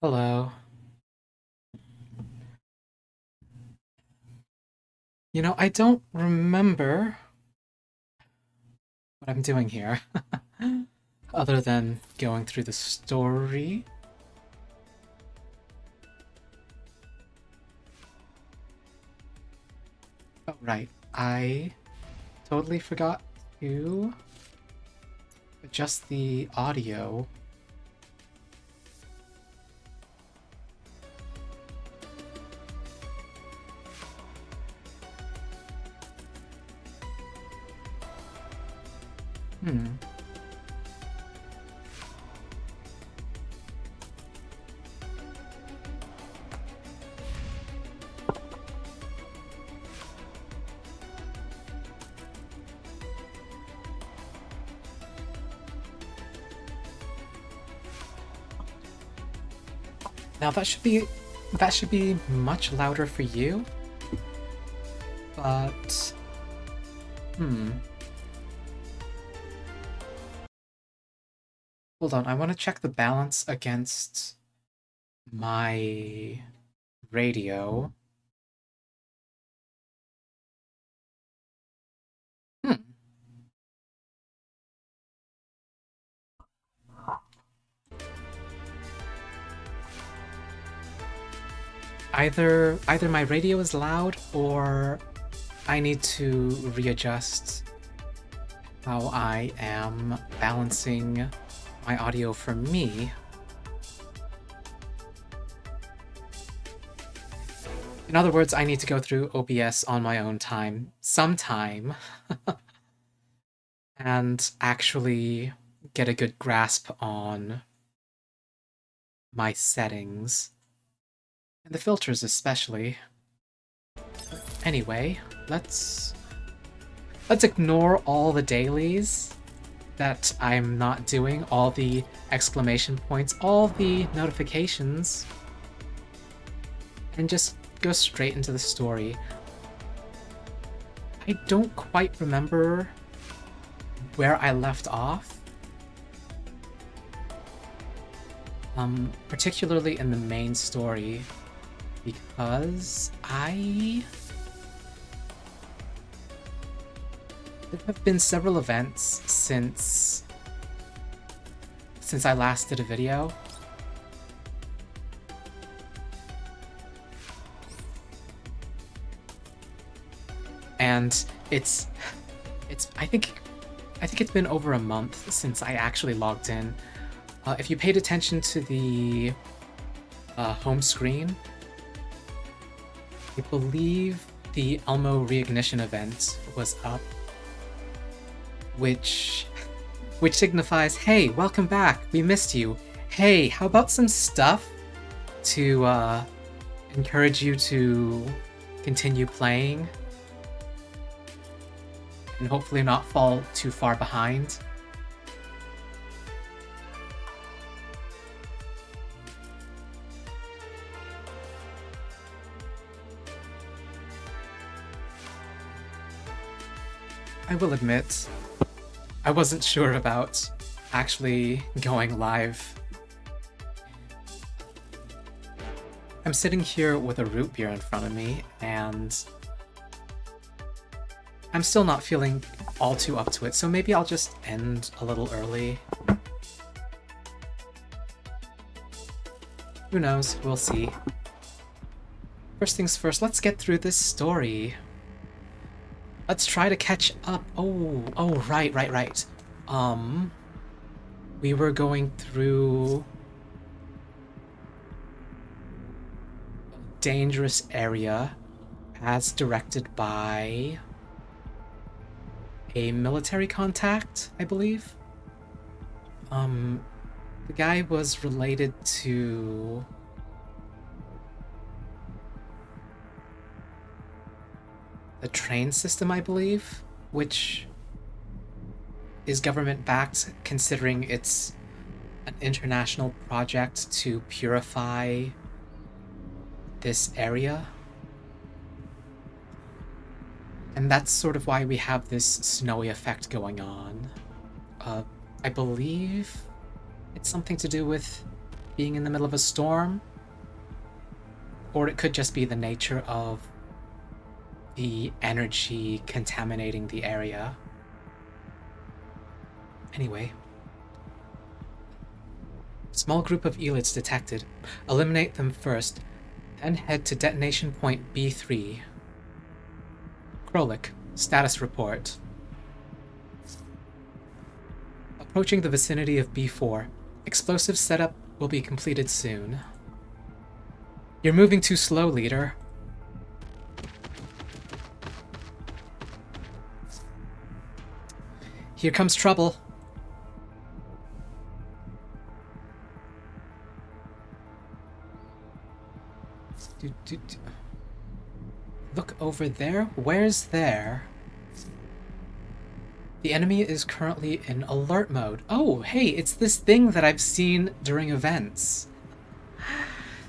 Hello. I don't remember what I'm doing here, other than going through the story. Oh, right. I totally forgot to adjust the audio. Hmm. Now that should be much louder for you, but hmm. Hold on, I want to check the balance against my radio. Hmm. Either my radio is loud or I need to readjust how I am balancing my audio for me. In other words, I need to go through OBS on my own time sometime and actually get a good grasp on my settings and the filters especially. Anyway, let's ignore all the dailies that I'm not doing, all the exclamation points, all the notifications, and just go straight into the story. I don't quite remember where I left off, particularly in the main story, because there have been several events since I last did a video. And it's I think it's been over a month since I actually logged in. If you paid attention to the home screen, I believe the Elmo reignition event was up, which signifies, hey, welcome back, we missed you. Hey, how about some stuff to encourage you to continue playing and hopefully not fall too far behind. I will admit, I wasn't sure about actually going live. I'm sitting here with a root beer in front of me, and I'm still not feeling all too up to it, so maybe I'll just end a little early. Who knows? We'll see. First things first, let's get through this story. Let's try to catch up. Oh, right. We were going through a dangerous area as directed by a military contact, I believe. The guy was related to the train system, I believe, which is government backed, considering it's an international project to purify this area. And that's sort of why we have this snowy effect going on. I believe it's something to do with being in the middle of a storm, or it could just be the nature of the energy contaminating the area. Anyway. Small group of elids detected. Eliminate them first, then head to detonation point B3. Krolik, status report. Approaching the vicinity of B4. Explosive setup will be completed soon. You're moving too slow, leader. Here comes trouble. Look over there. Where's there? The enemy is currently in alert mode. Oh, hey, it's this thing that I've seen during events.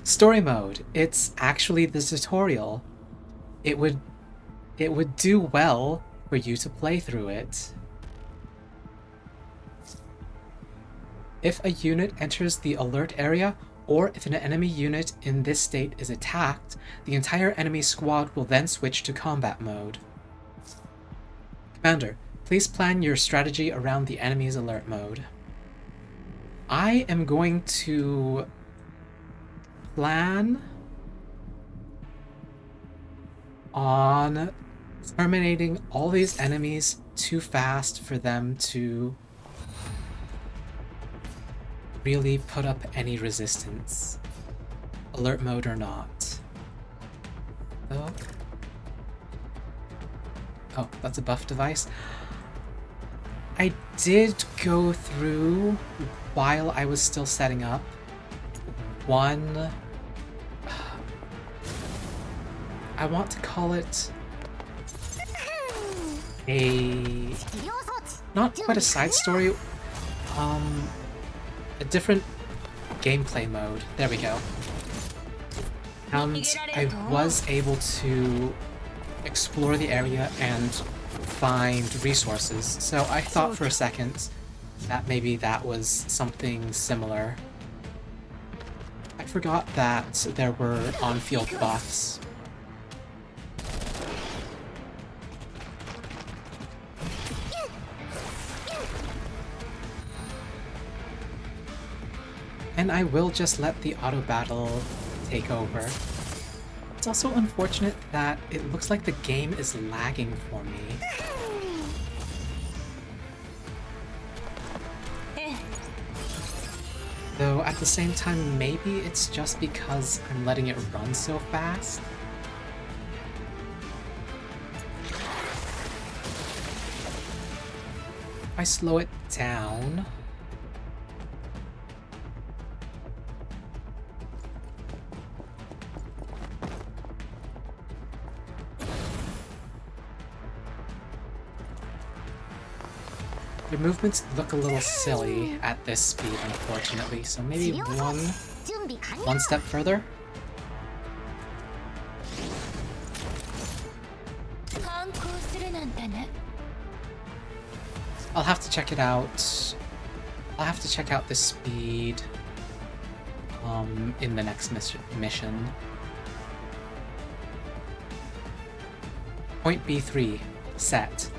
Story mode. It's actually the tutorial. It would do well for you to play through it. If a unit enters the alert area, or if an enemy unit in this state is attacked, the entire enemy squad will then switch to combat mode. Commander, please plan your strategy around the enemy's alert mode. I am going to plan on terminating all these enemies too fast for them to really put up any resistance, alert mode or not. Oh, that's a buff device. I did go through, while I was still setting up, one... I want to call it a... not quite a side story, a different gameplay mode. There we go. And I was able to explore the area and find resources, so I thought for a second that maybe that was something similar. I forgot that there were on-field buffs. And I will just let the auto battle take over. It's also unfortunate that it looks like the game is lagging for me. Though at the same time, maybe it's just because I'm letting it run so fast. If I slow it down... Your movements look a little silly at this speed, unfortunately, so maybe one step further? I'll have to check it out. I'll have to check out the speed in the next mission. Point B3, set.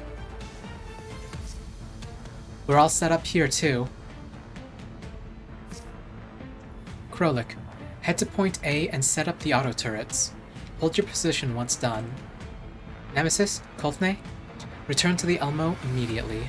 We're all set up here, too. Krolik, head to point A and set up the auto turrets. Hold your position once done. Nemesis, Kolfne, return to the Elmo immediately.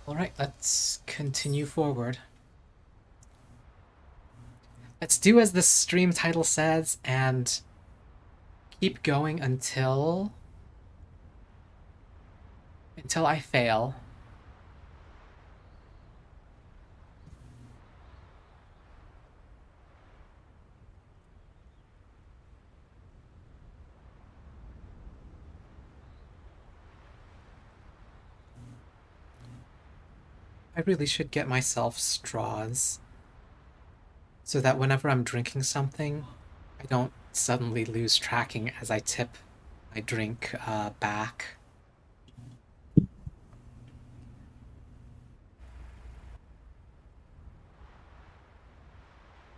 Alright, let's continue forward. Let's do as the stream title says and keep going until I fail. I really should get myself straws so that whenever I'm drinking something, I don't suddenly lose tracking as I tip my drink back.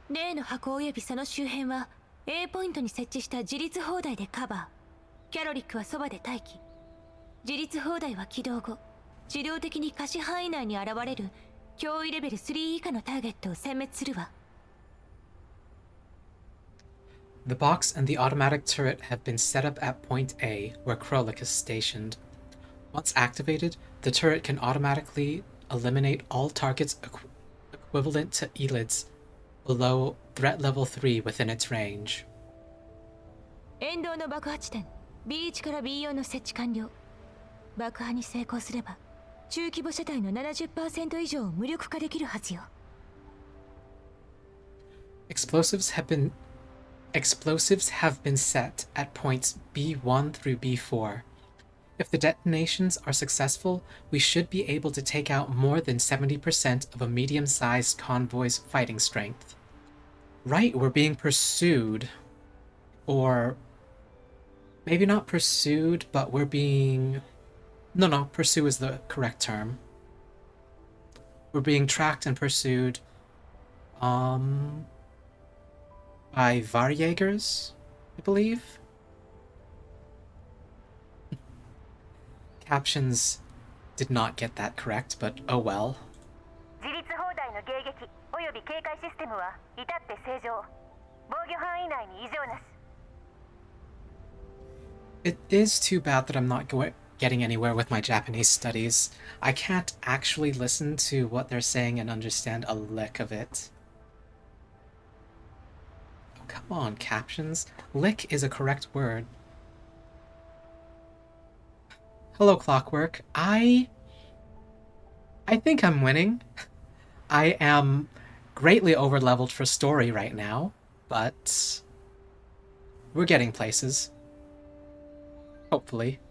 例の箱及びその周辺は A ポイントに設置した自立砲台でカバー。キャロリックはそばで待機。自立砲台は起動後、自動的に可視範囲内に現れる脅威レベル3以下のターゲットを殲滅するわ。The box and the automatic turret have been set up at point A, where Krolik is stationed. Once activated, the turret can automatically eliminate all targets equivalent to Elids below threat level 3 within its range. 沿道の爆破地点 B1 から B4 の設置完了。爆破に成功すれば中規模車体の 70% 以上を無力化できるはずよ。Explosives have been set at points B1 through B4. If the detonations are successful, we should be able to take out more than 70% of a medium-sized convoy's fighting strength. Right, we're being pursued. Or maybe not pursued, but we're being... No, pursue is the correct term. We're being tracked and pursued by Varjägers, I believe. Captions did not get that correct, but oh well. 自立砲台の迎撃および警戒システムは至って正常。防御範囲内に異常なし。It is too bad that I'm not getting anywhere with my Japanese studies. I can't actually listen to what they're saying and understand a lick of it. Oh, come on, captions. Lick is a correct word. Hello, Clockwork. I think I'm winning. I am greatly overleveled for story right now, but we're getting places. Hopefully.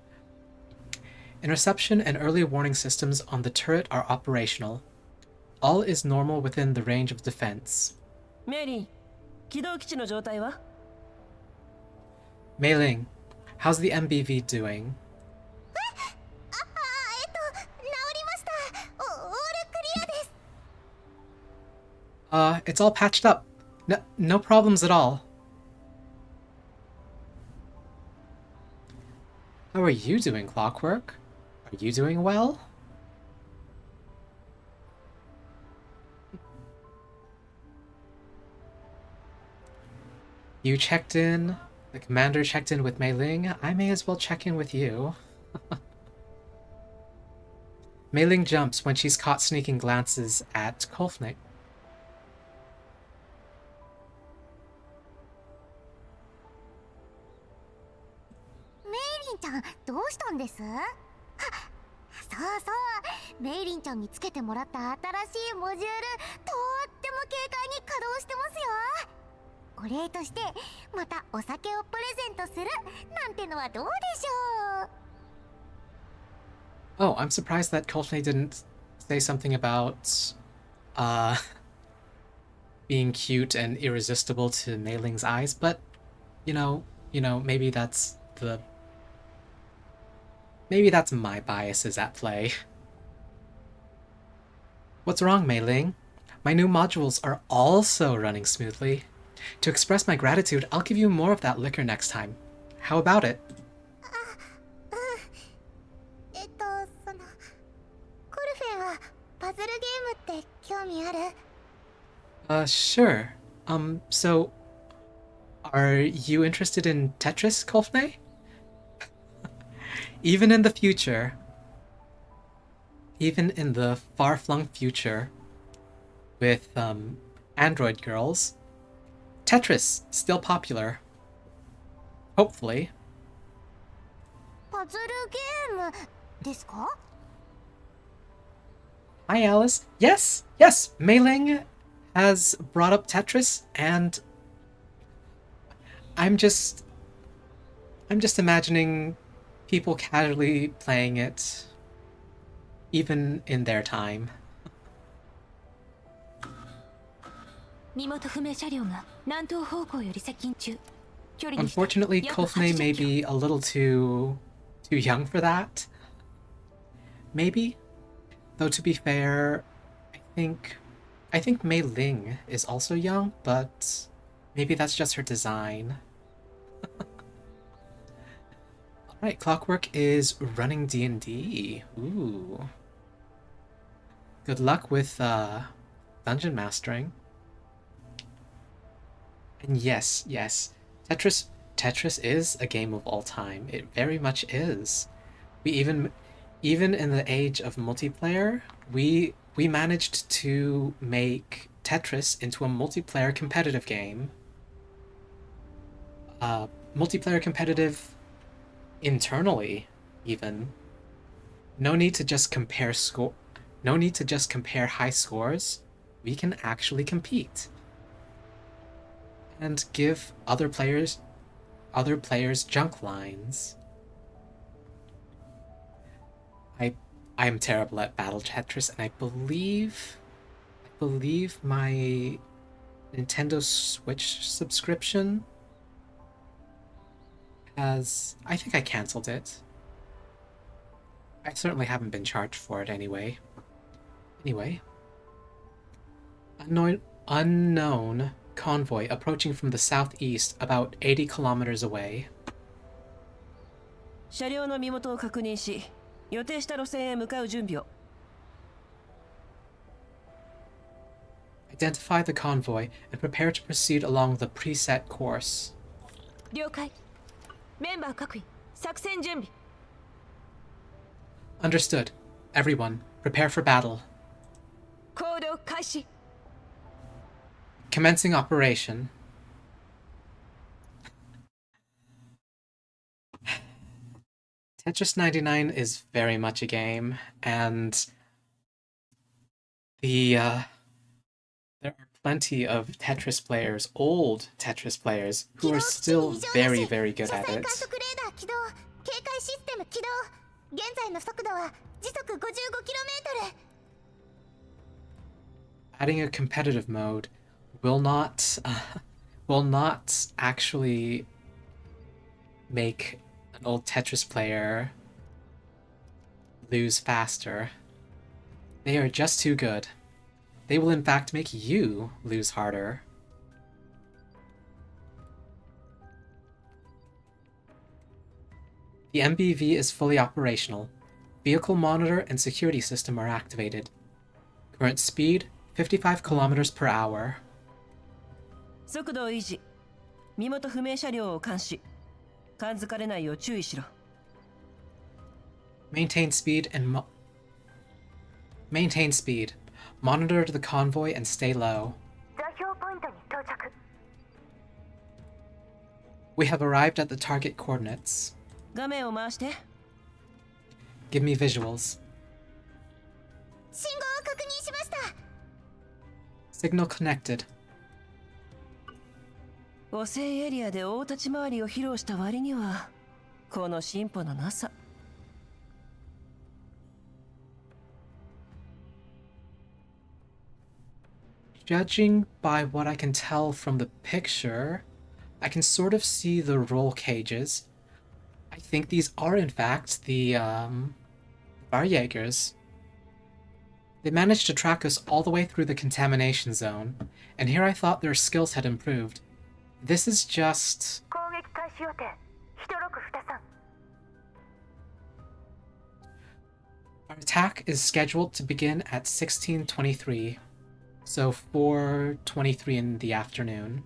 Interception and early warning systems on the turret are operational. All is normal within the range of defense. メイリン、起動基地の状態は？ Mei Ling, how's the MBV doing? It's all patched up. No problems at all. How are you doing, Clockwork? Are you doing well? You checked in, the commander checked in with Mei Ling. I may as well check in with you. Mei Ling jumps when she's caught sneaking glances at Kolfnik. ちゃんどうしたんです？そうそうメイリンちゃんにつけてもらった新しいモジュールとっても軽快に稼働してますよ。お礼としてまたお酒をプレゼントするなんてのはどうでしょう？ Oh, I'm surprised that Kolfnik didn't say something about being cute and irresistible to Mei Ling's eyes, but maybe that's my biases at play. What's wrong, Mei Ling? My new modules are also running smoothly. To express my gratitude, I'll give you more of that liquor next time. How about it? そのコルフェンはパズルゲームって興味ある？ Sure. So, are you interested in Tetris, Kolfne? Even in the future, even in the far-flung future, with, Android girls, Tetris still popular. Hopefully. パズルゲームですか？ Hi, Alice. Yes, Mei Ling has brought up Tetris, and I'm just imagining people casually playing it, even in their time. 身元不明車両が南東方向より接近中。距離にして Unfortunately, 約 Kofne 80 may キロ be a little too young for that. Maybe. Though to be fair, I think Mei Ling is also young, but maybe that's just her design. Alright, Clockwork is running D&D. Ooh. Good luck with dungeon mastering. And yes, Tetris is a game of all time. It very much is. We even in the age of multiplayer, we managed to make Tetris into a multiplayer competitive game. Multiplayer competitive internally, even. No need to just compare high scores. We can actually compete and give other players junk lines. I am terrible at Battle Tetris, and I believe my Nintendo Switch subscription has... I think I cancelled it. I certainly haven't been charged for it anyway. Anyway. Unknown convoy approaching from the southeast, about 80 kilometers away. 車両の身元を確認し、予定した路線へ向かう準備を。Identify the convoy and prepare to proceed along the preset course. 了解。メンバー各位、作戦準備。Understood. Everyone, prepare for battle. 行動開始。Commencing operation. Tetris 99 is very much a game, and there are plenty of Tetris players, old Tetris players, who are still very, very good at it. 警戒システム起動。現在の速度は時速 55km。 Adding a competitive mode will not actually make an old Tetris player lose faster. They are just too good. They will in fact make you lose harder. The MBV is fully operational. Vehicle monitor and security system are activated. Current speed, 55 kilometers per hour. 速度を維持。身元不明車両を監視。感づかれないよう注意しろ。Maintain speed and maintain speed. Monitor the convoy and stay low. 座標ポイントに到着。 We have arrived at the target coordinates. 画面を回して。Give me visuals. 信号を確認しました。 Signal connected. 汚染エリアで大立ち回りを披露した割には、この進歩のなさ。Judging by what I can tell from the picture, I can sort of see the roll cages. I think these are in fact the Barjägers. They managed to track us all the way through the contamination zone, and here I thought their skills had improved. This is just... 攻撃開始予定。1623。 Our attack is scheduled to begin at 16:23, so 4:23 in the afternoon.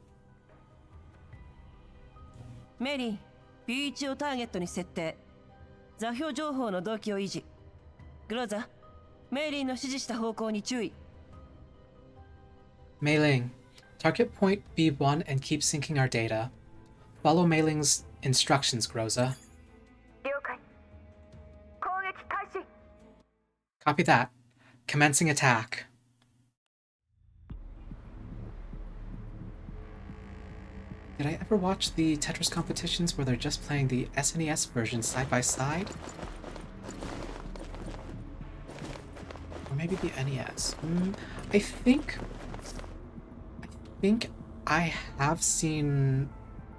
メリー、P1 をターゲットに設定。座標情報の同期を維持。グローザ、メリーの指示した方向に注意。Mei Ling, target point B1 and keep syncing our data. Follow Mei Ling's instructions, Groza. 了解。攻撃開始。 Copy that. Commencing attack. Did I ever watch the Tetris competitions where they're just playing the SNES version side by side? Or maybe the NES? I think think I have seen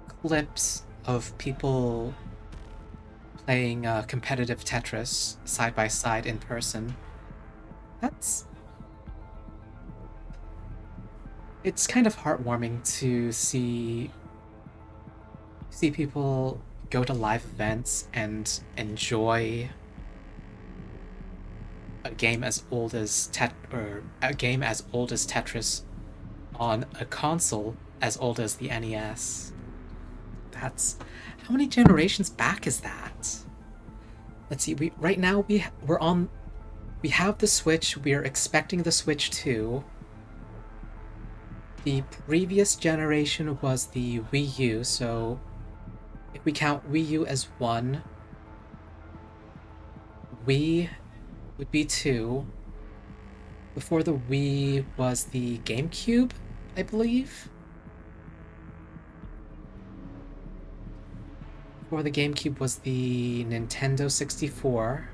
clips of people playing competitive Tetris side by side in person. It's kind of heartwarming to see people go to live events and enjoy a game as old as Tetris on a console as old as the NES. That's how many generations back is that? Let's see. Right now we have the Switch. We are expecting the Switch 2. The previous generation was the Wii U, so if we count Wii U as 1, Wii would be 2. Before the Wii was the GameCube, I believe. Before the GameCube was the Nintendo 64.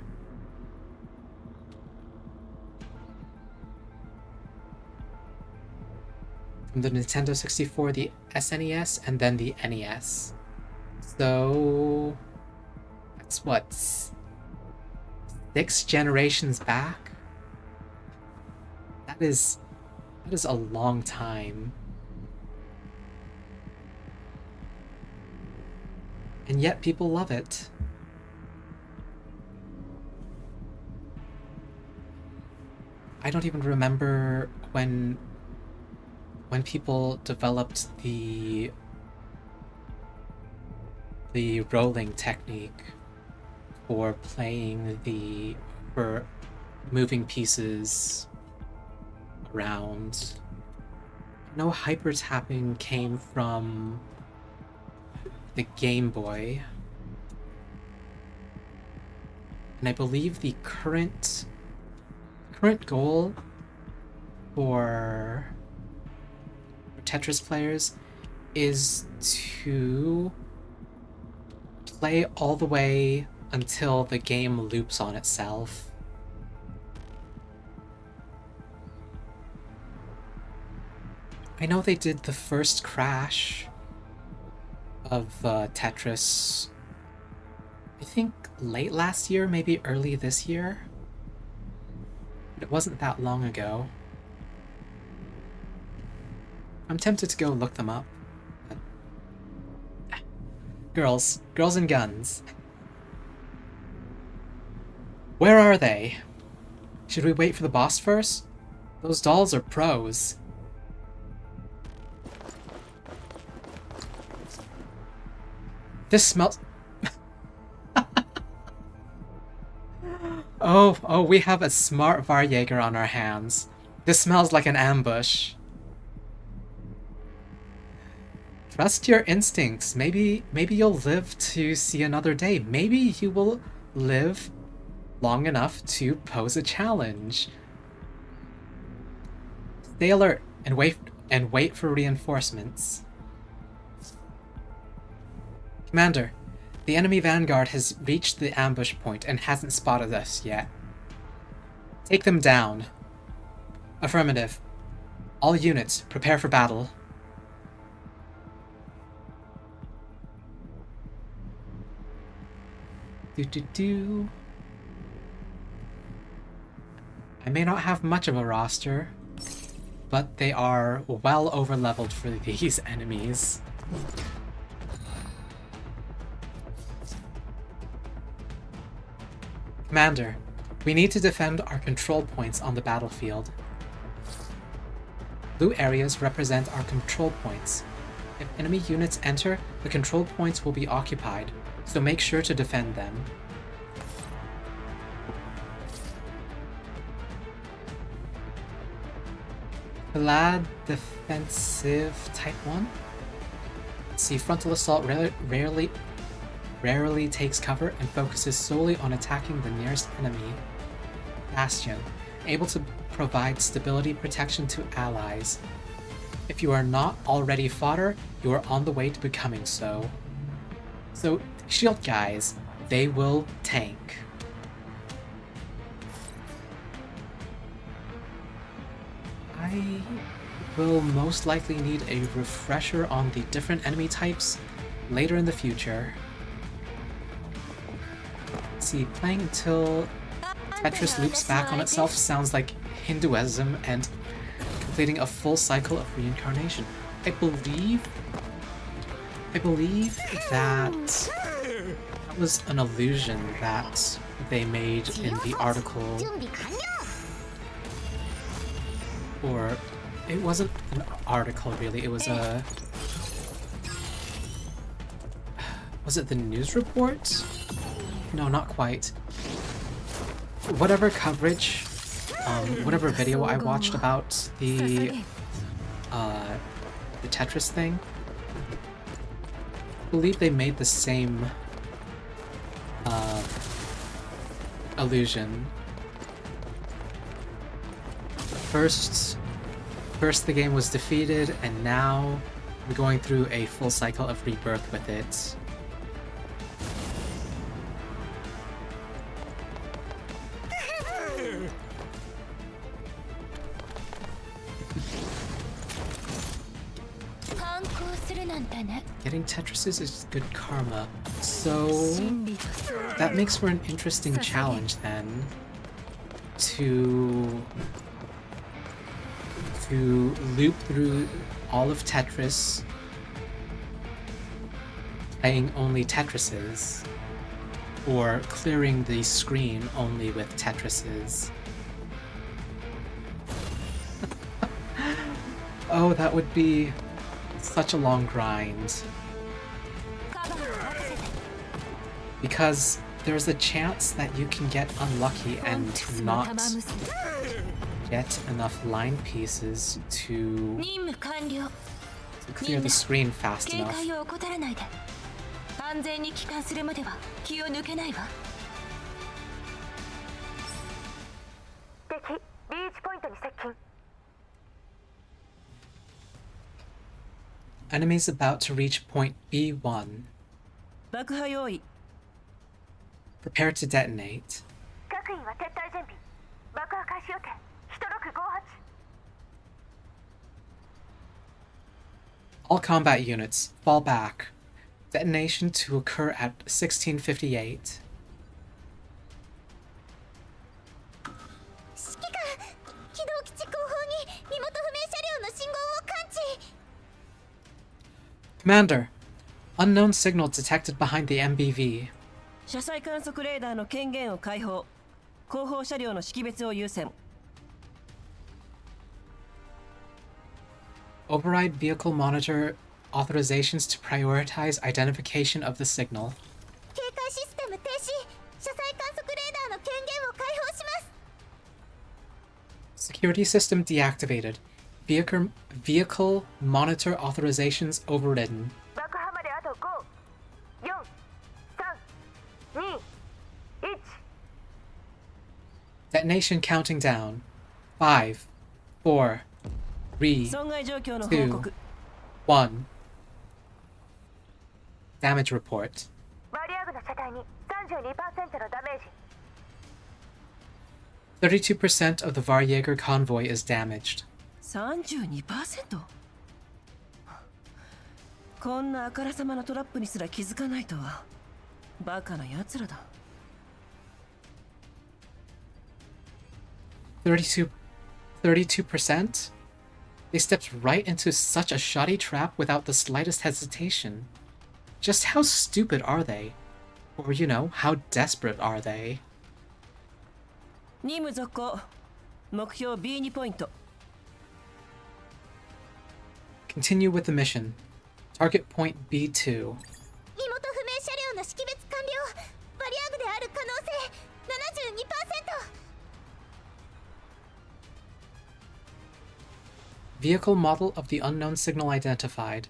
From the Nintendo 64, the SNES, and then the NES. So that's what, 6 generations back? That is a long time. And yet people love it. I don't even remember when people developed the rolling technique for for moving pieces around. I know hyper tapping came from the Game Boy, and I believe the current goal for Tetris players is to play all the way until the game loops on itself. I know they did the first crash of Tetris, I think late last year, maybe early this year. It wasn't that long ago. I'm tempted to go look them up. But... Girls and guns. Where are they? Should we wait for the boss first? Those dolls are pros. This smells... Oh, we have a smart Varjäger on our hands. This smells like an ambush. Trust your instincts. Maybe you'll live to see another day. Maybe you will live long enough to pose a challenge. Stay alert and wait for reinforcements. Commander, the enemy vanguard has reached the ambush point and hasn't spotted us yet. Take them down. Affirmative. All units, prepare for battle. I may not have much of a roster, but they are well over-leveled for these enemies. Commander, we need to defend our control points on the battlefield. Blue areas represent our control points. If enemy units enter, the control points will be occupied, so make sure to defend them. Glad defensive type 1? Let's see, frontal assault rarely takes cover and focuses solely on attacking the nearest enemy. Bastion, able to provide stability protection to allies. If you are not already fodder, you are on the way to becoming so. So, shield guys, they will tank. will most likely need a refresher on the different enemy types later in the future. Let's see, playing until Tetris loops back on itself sounds like Hinduism and completing a full cycle of reincarnation. I believe that was an illusion that they made in the article, or it wasn't an article really, it was a... Was it the news report? No, not quite. Whatever coverage, whatever video I watched about the Tetris thing, I believe they made the same illusion. First the game was defeated, and now we're going through a full cycle of rebirth with it. Getting Tetrises is good karma, so that makes for an interesting challenge then, to loop through all of Tetris, playing only Tetrises, or clearing the screen only with Tetrises. Oh, that would be such a long grind. Because there's a chance that you can get unlucky and not get enough line pieces to clear the screen fast enough. Enemies about to reach point B1. 爆破用意 Prepare to detonate. 各員は撤退準備。爆破開始予定。1658。All combat units, fall back. Detonation to occur at 1658. 指揮官、機動基地後方に身元不明車両の信号を感知。 Commander, unknown signal detected behind the MBV. 車載観測レーダーの権限を解放。後方車両の識別を優先。 Override vehicle monitor authorizations to prioritize identification of the signal. 警戒システム停止。車載観測レーダーの権限を解放します。 Security system deactivated. Vehicle monitor authorizations overridden. 爆破まであと5、4、3、2、1。 Detonation counting down. 5, 4, 3, 損害状況の報 2, 告。 1. Damage report. バリアグの車体に 32% のダメージ。 32% of the Varjager convoy is damaged. 32%? こんなあからさまなトラップにすら気づかないとはバカな奴らだ。 32%? They stepped right into such a shoddy trap without the slightest hesitation. Just how stupid are they? Or, you know, how desperate are they? 任務続行。目標 B2 ポイント。 Continue with the mission. Target point B2. 身元不明車両の識別完了。バリアグである可能性 72%。 Vehicle model of the unknown signal identified.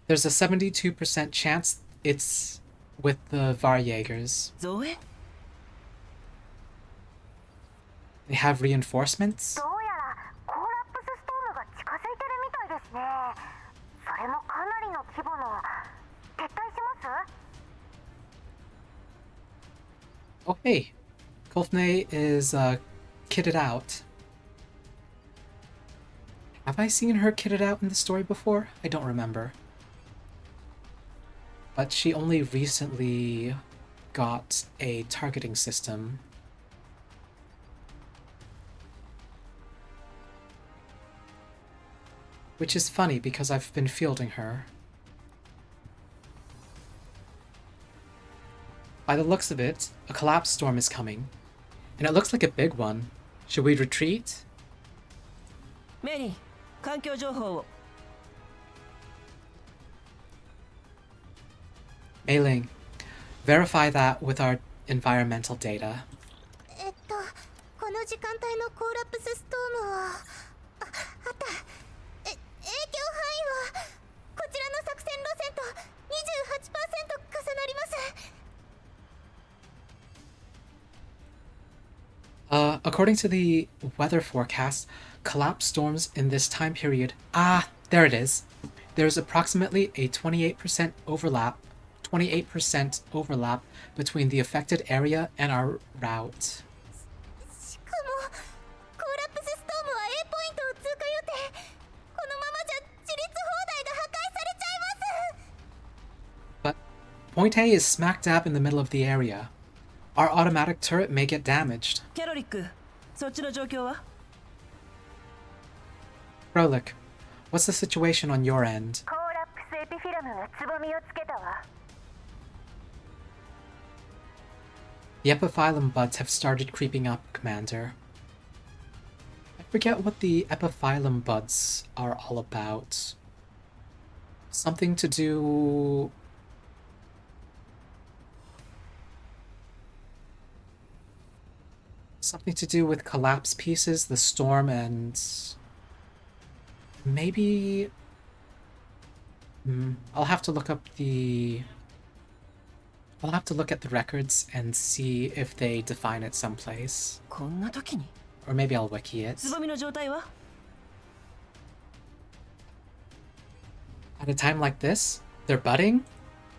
There's a 72% chance it's with the Varjagers. 増援 They have reinforcements? どうやらコーラップスストームが近づいてるみたいですね。それもかなりの規模の。撤退します？ Okay. Kolfne is kitted out. Have Have I seen her kitted out in the story before? I don't remember. But she only recently got a targeting system. Which is funny because I've been fielding her. By the looks of it, a collapse storm is coming. And it looks like a big one. Should we retreat? メリー、環境情報を。 Mei-Ling, verify that with our environmental data. この時間帯のコーラプスストームはあった影響範囲はこちらの作戦路線と 28% 重なります。 According to the weather forecast, collapse storms in this time period... Ah, there it is. There's approximately a 28% overlap between the affected area and our route. しかもコーラプスストームは A ポイントを通過予定。このままじゃ自立砲台が破壊されちゃいます。 But Point A is smack dab in the middle of the area. Our automatic turret may get damaged. キャロリック、そっちの状況は？ Krolik, what's the situation on your end? コーラプスエピフィラムがつぼみをつけたわ。 The epiphyllum buds have started creeping up, Commander. I forget what the epiphyllum buds are all about. Something to do... Something to do with collapse pieces, the storm, and... Maybe... I'll have to look up the... I'll have to look at the records and see if they define it someplace. こんな時に Or maybe I'll wiki it. つぼみの状態は？ At a time like this, they're budding?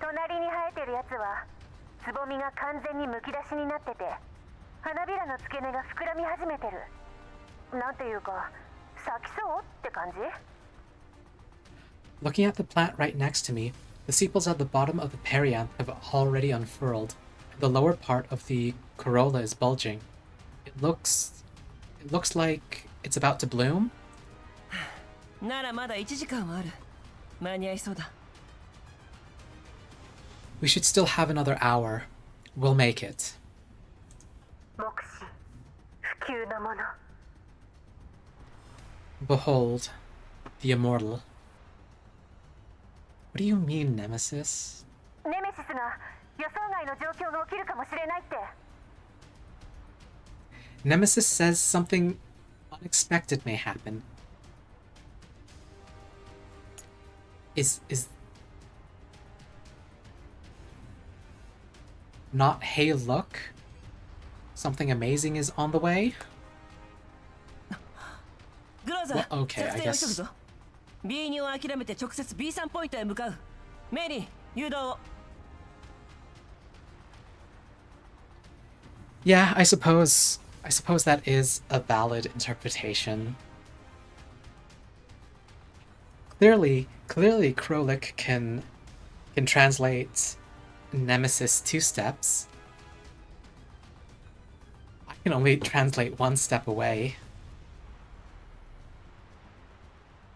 隣に生えてるやつはつぼみが完全にむき出しになってて花びらの付け根が膨らみ始めてる。なんていうか咲きそうって感じ。 Looking at the plant right next to me, the sepals at the bottom of the perianth have already unfurled, and the lower part of the corolla is bulging. It looks like it's about to bloom? ならまだ1時間はある。間に合いそうだ。 We should still have another hour. We'll make it. 目視不朽のもの。 Behold, the immortal. What do you mean, Nemesis? ネメシスが予想外の状況が起きるかもしれないって。 Nemesis says something unexpected may happen. Is not hey look? Something amazing is on the way? グローザー、 Well, okay, 作 I 戦を急ぐ guess. ぞ。B2 を諦めて直接 B3 ポイントへ向かう。メリー、誘導を。 Yeah, I suppose that is a valid interpretation. Clearly Krolik can translate Nemesis 2 steps. I can only translate 1 step away.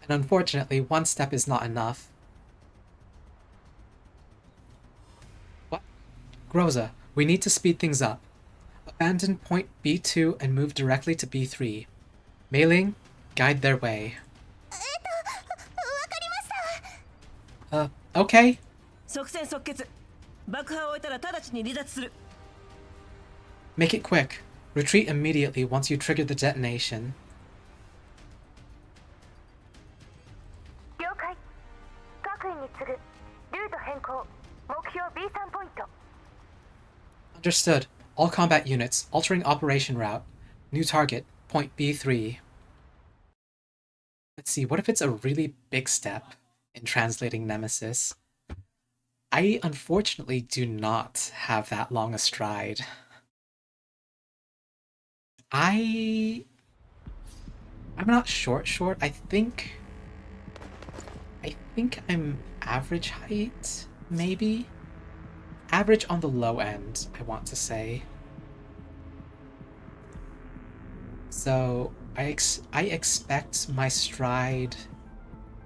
And unfortunately, 1 step is not enough. What? Groza, we need to speed things up. Abandon point B2 and move directly to B3. Mei-Ling, guide their way. わかりました。 Okay. 即戦即決。爆破を終えたら直ちに離脱する。 Make it quick. Retreat immediately once you trigger the detonation. 了解。各員に次ぐルート変更。目標 B3 ポイント。 Understood. All combat units, altering operation route. New target, point B3. Let's see, what if it's a really big step in translating Nemesis? I unfortunately do not have that long a stride. I'm not short. I think think I'm average height, maybe? Average on the low end, I want to say. So I expect my stride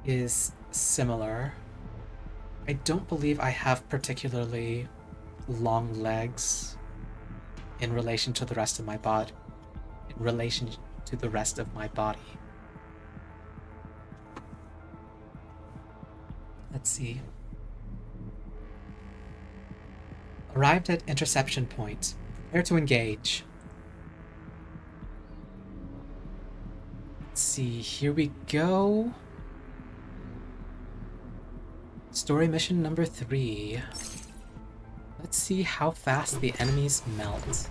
is similar. I don't believe I have particularly long legs in relation to the rest of my body. In relation to the rest of my body. Let's see. Arrived at interception point. Prepare to engage. Let's see, here we go. Story mission number 3. Let's see how fast the enemies melt.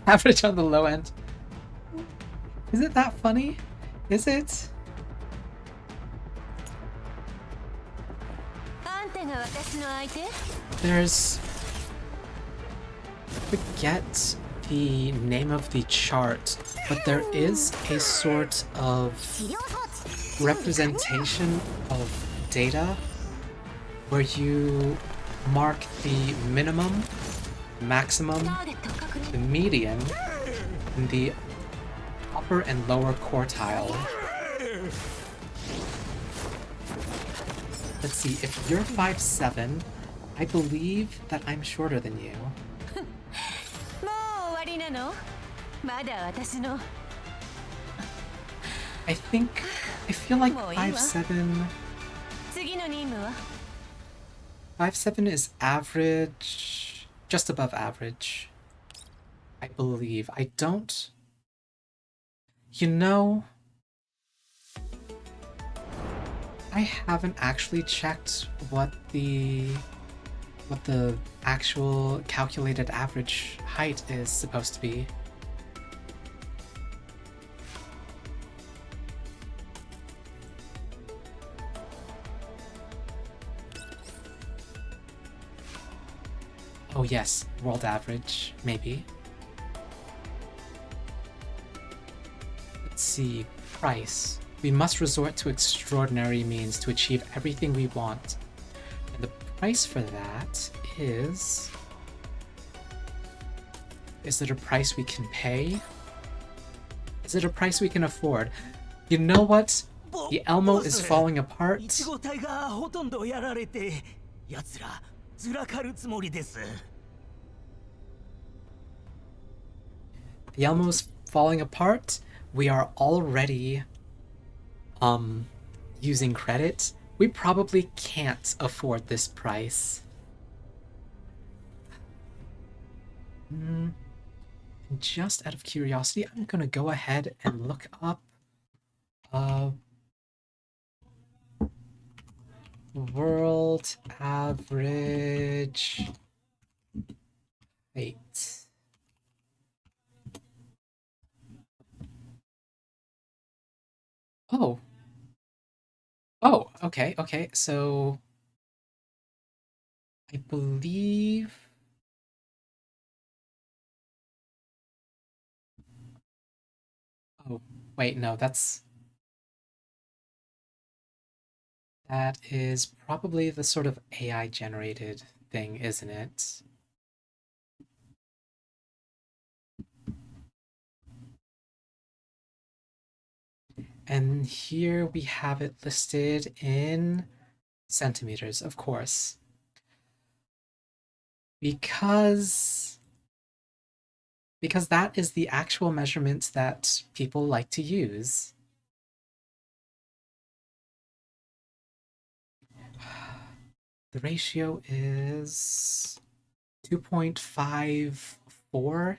Average on the low end. Is it that funny? Is it? あんたが私の相手？ There's... forget the name of the chart, but there is a sort of representation of data where you mark the minimum, maximum, ターゲット確認。 the median, and the upper and lower quartile. Let's see, if you're 5'7", I believe that I'm shorter than you. もう終わりなの？まだ私の。 I feel like もういいわ。 5'7", 次の任務は？ 5'7" is average, just above average. I believe. I don't... You know... I haven't actually checked what the actual calculated average height is supposed to be. Oh yes, world average, maybe. Let's see, price. We must resort to extraordinary means to achieve everything we want. And the price for that is... Is it a price we can pay? Is it a price we can afford? You know what? The Elmo is falling apart. The Elmo is falling apart. We are already using credit. We probably can't afford this price. Just out of curiosity, I'm gonna go ahead and look up world average height. Oh. Oh, okay, okay. So I believe... Oh, wait, no, that is probably the sort of AI generated thing, isn't it? And here we have it listed in centimeters, of course. Because that is the actual measurement that people like to use. The ratio is 2.54.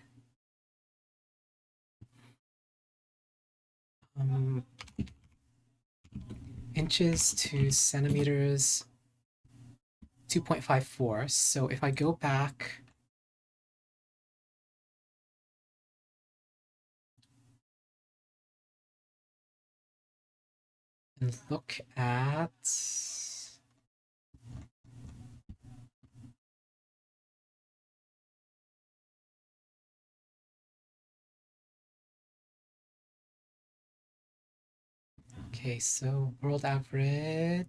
Inches to centimeters, 2.54. So if I go back and look at Okay, so world average.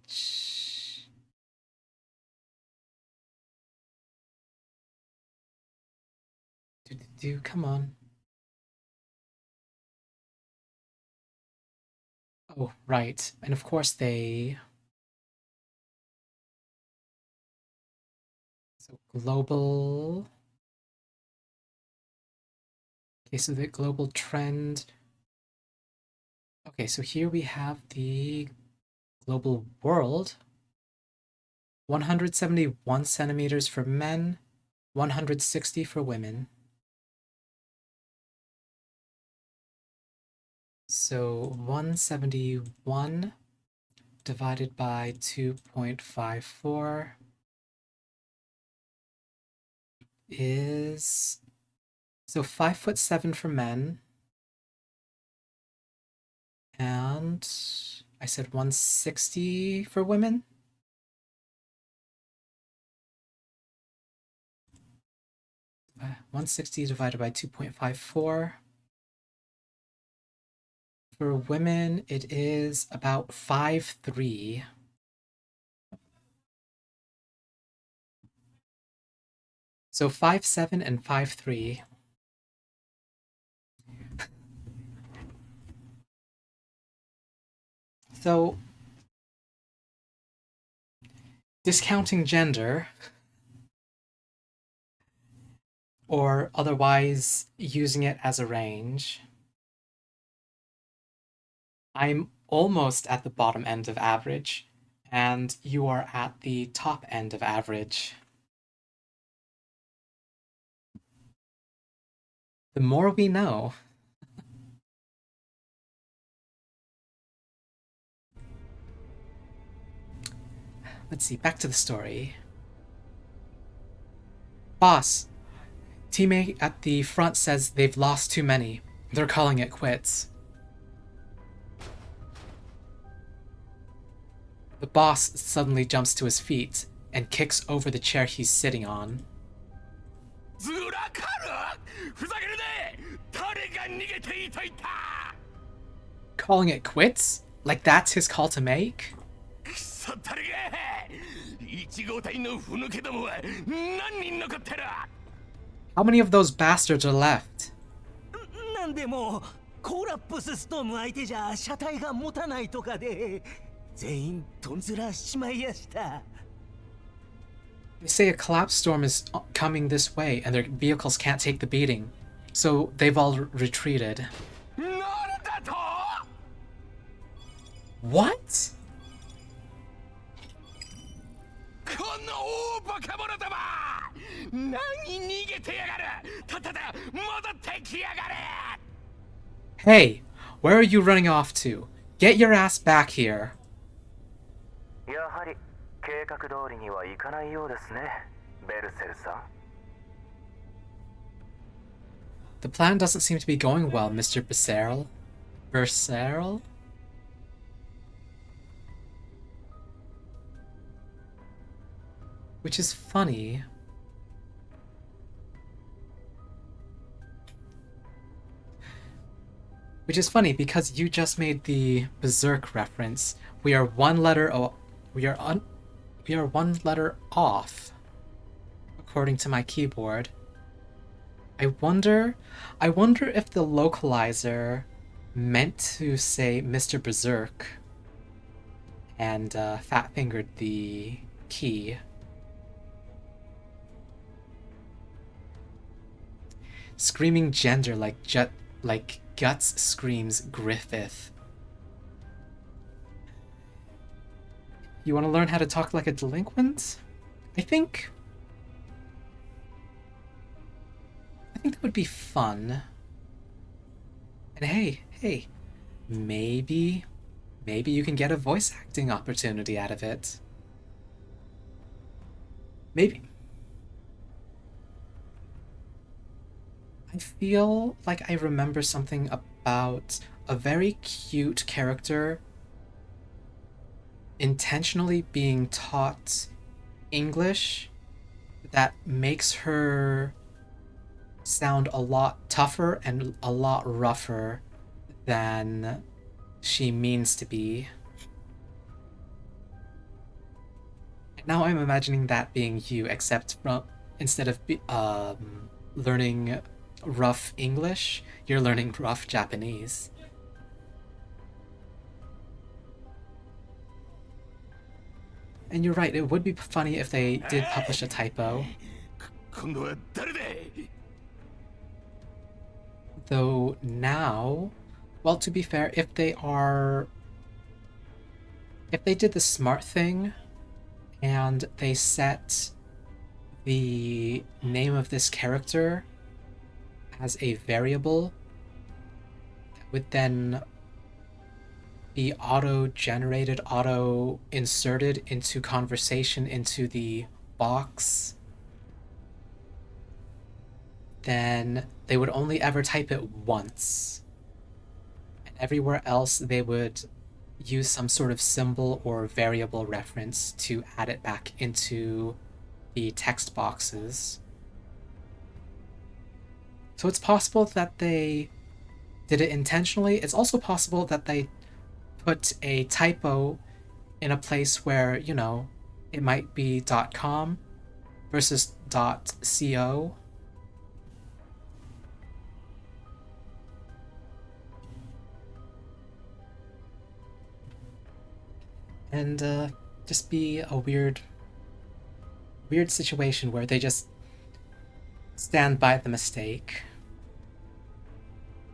Come on. Oh, right. And of course so global. Okay, so the global trend. Okay, so here we have the global world. 171 centimeters for men, 160 for women. So 171 divided by 2.54 is so 5'7" for men, and I said 160 for women. Uh, 160 divided by 2.54. For women, it is about 5'3". So 5'7" and 5'3". So discounting gender, or otherwise using it as a range, I'm almost at the bottom end of average, and you are at the top end of average. The more we know. Let's see, back to the story. Boss, teammate at the front says they've lost too many. They're calling it quits. The boss suddenly jumps to his feet and kicks over the chair he's sitting on. Calling it quits? Like that's his call to make? How many of those bastards are left? なんでもコーラップスストーム相手じゃ車体が持たないとかで全員とんずらしちまいやした。 They say a collapse storm is coming this way and their vehicles can't take the beating. So they've all retreated. What? Hey, where are you running off to? Get your ass back here. やはり計画通りにはいかないようですね、ベルセルさん。 The plan doesn't seem to be going well, Mr. Becerril. Becerril? Which is funny. Which is funny because you just made the Berserk reference. We are one letter we are one letter off, according to my keyboard. I wonder if the localizer meant to say Mr. Berserk and fat fingered the key. Screaming gender like Guts screams Griffith. You want to learn how to talk like a delinquent? I think that would be fun. And hey, maybe you can get a voice acting opportunity out of it. Maybe. I feel like I remember something about a very cute character intentionally being taught English that makes her sound a lot tougher and a lot rougher than she means to be. Now I'm imagining that being you, except from instead of learning rough English, you're learning rough Japanese. And you're right, it would be funny if they did publish a typo. 今度は誰だ Though now, well, to be fair, if they did the smart thing and they set the name of this character as a variable that would then be auto-generated, auto-inserted into conversation into the box, then they would only ever type it once. And everywhere else they would use some sort of symbol or variable reference to add it back into the text boxes. So it's possible that they did it intentionally. It's also possible that they put a typo in a place where, you know, it might be .com versus .co. And just be a weird situation where they just stand by the mistake.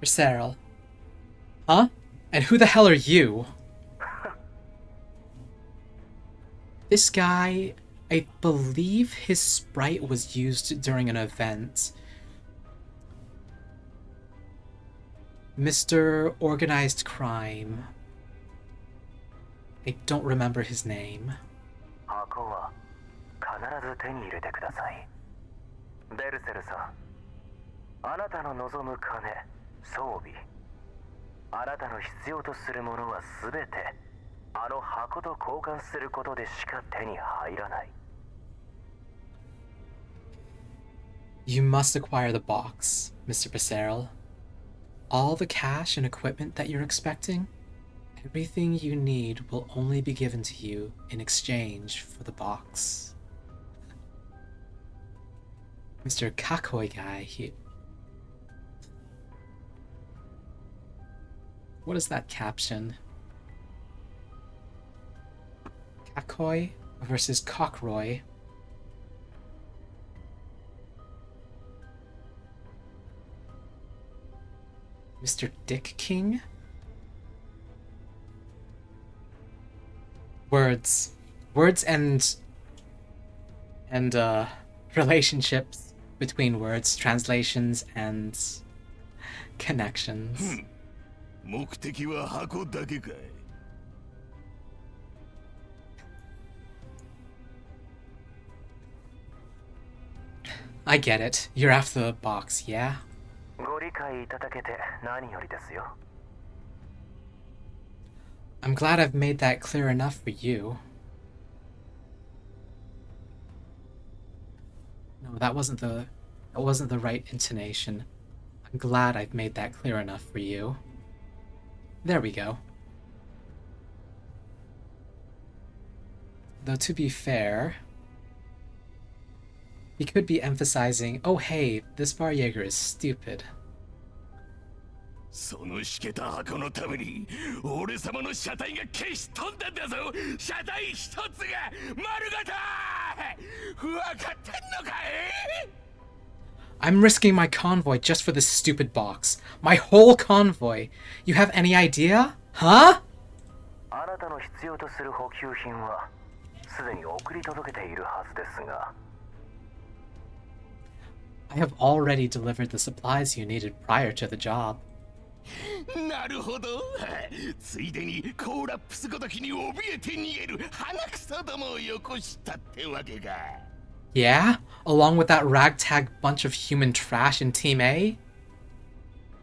Cyril. Huh? And who the hell are you? This guy, I believe his sprite was used during an event. Mr. Organized Crime. I don't remember his name. 箱は必ず手に入れてください。ベルセルさん、あなたの望む金、装備、あなたの必要とするものはすべてあの箱と交換することでしか手に入らない。You must acquire the box, Mr. Becerril. All the cash and equipment that you're expecting, everything you need will only be given to you in exchange for the box. Mr. Kakoi guy, what is that caption? Kakoi versus Cockroy. Mr. Dick King? Words and relationships between words, translations and connections. 目的は箱だけかい I get it. You're after the box, yeah? ご理解いただけて何よりですよ。I'm glad I've made that clear enough for you. No, that wasn't the right intonation. I'm glad I've made that clear enough for you. There we go. Though to be fair, he could be emphasizing, oh hey, this Varjäger is stupid. そのしけた箱のために俺様の車体が消し飛んだんだぞ車体一つが丸ごと分かってんのかい I'm risking my convoy just for this stupid box. My whole convoy. You have any idea? Huh? あなたの必要とする補給品はすでに送り届けているはずですが。I have already delivered the supplies you needed prior to the job. なるほどついでにコーラップスごときに怯えて逃げる鼻くそどもをよこしたってわけか Yeah? Along with that ragtag bunch of human trash in Team A?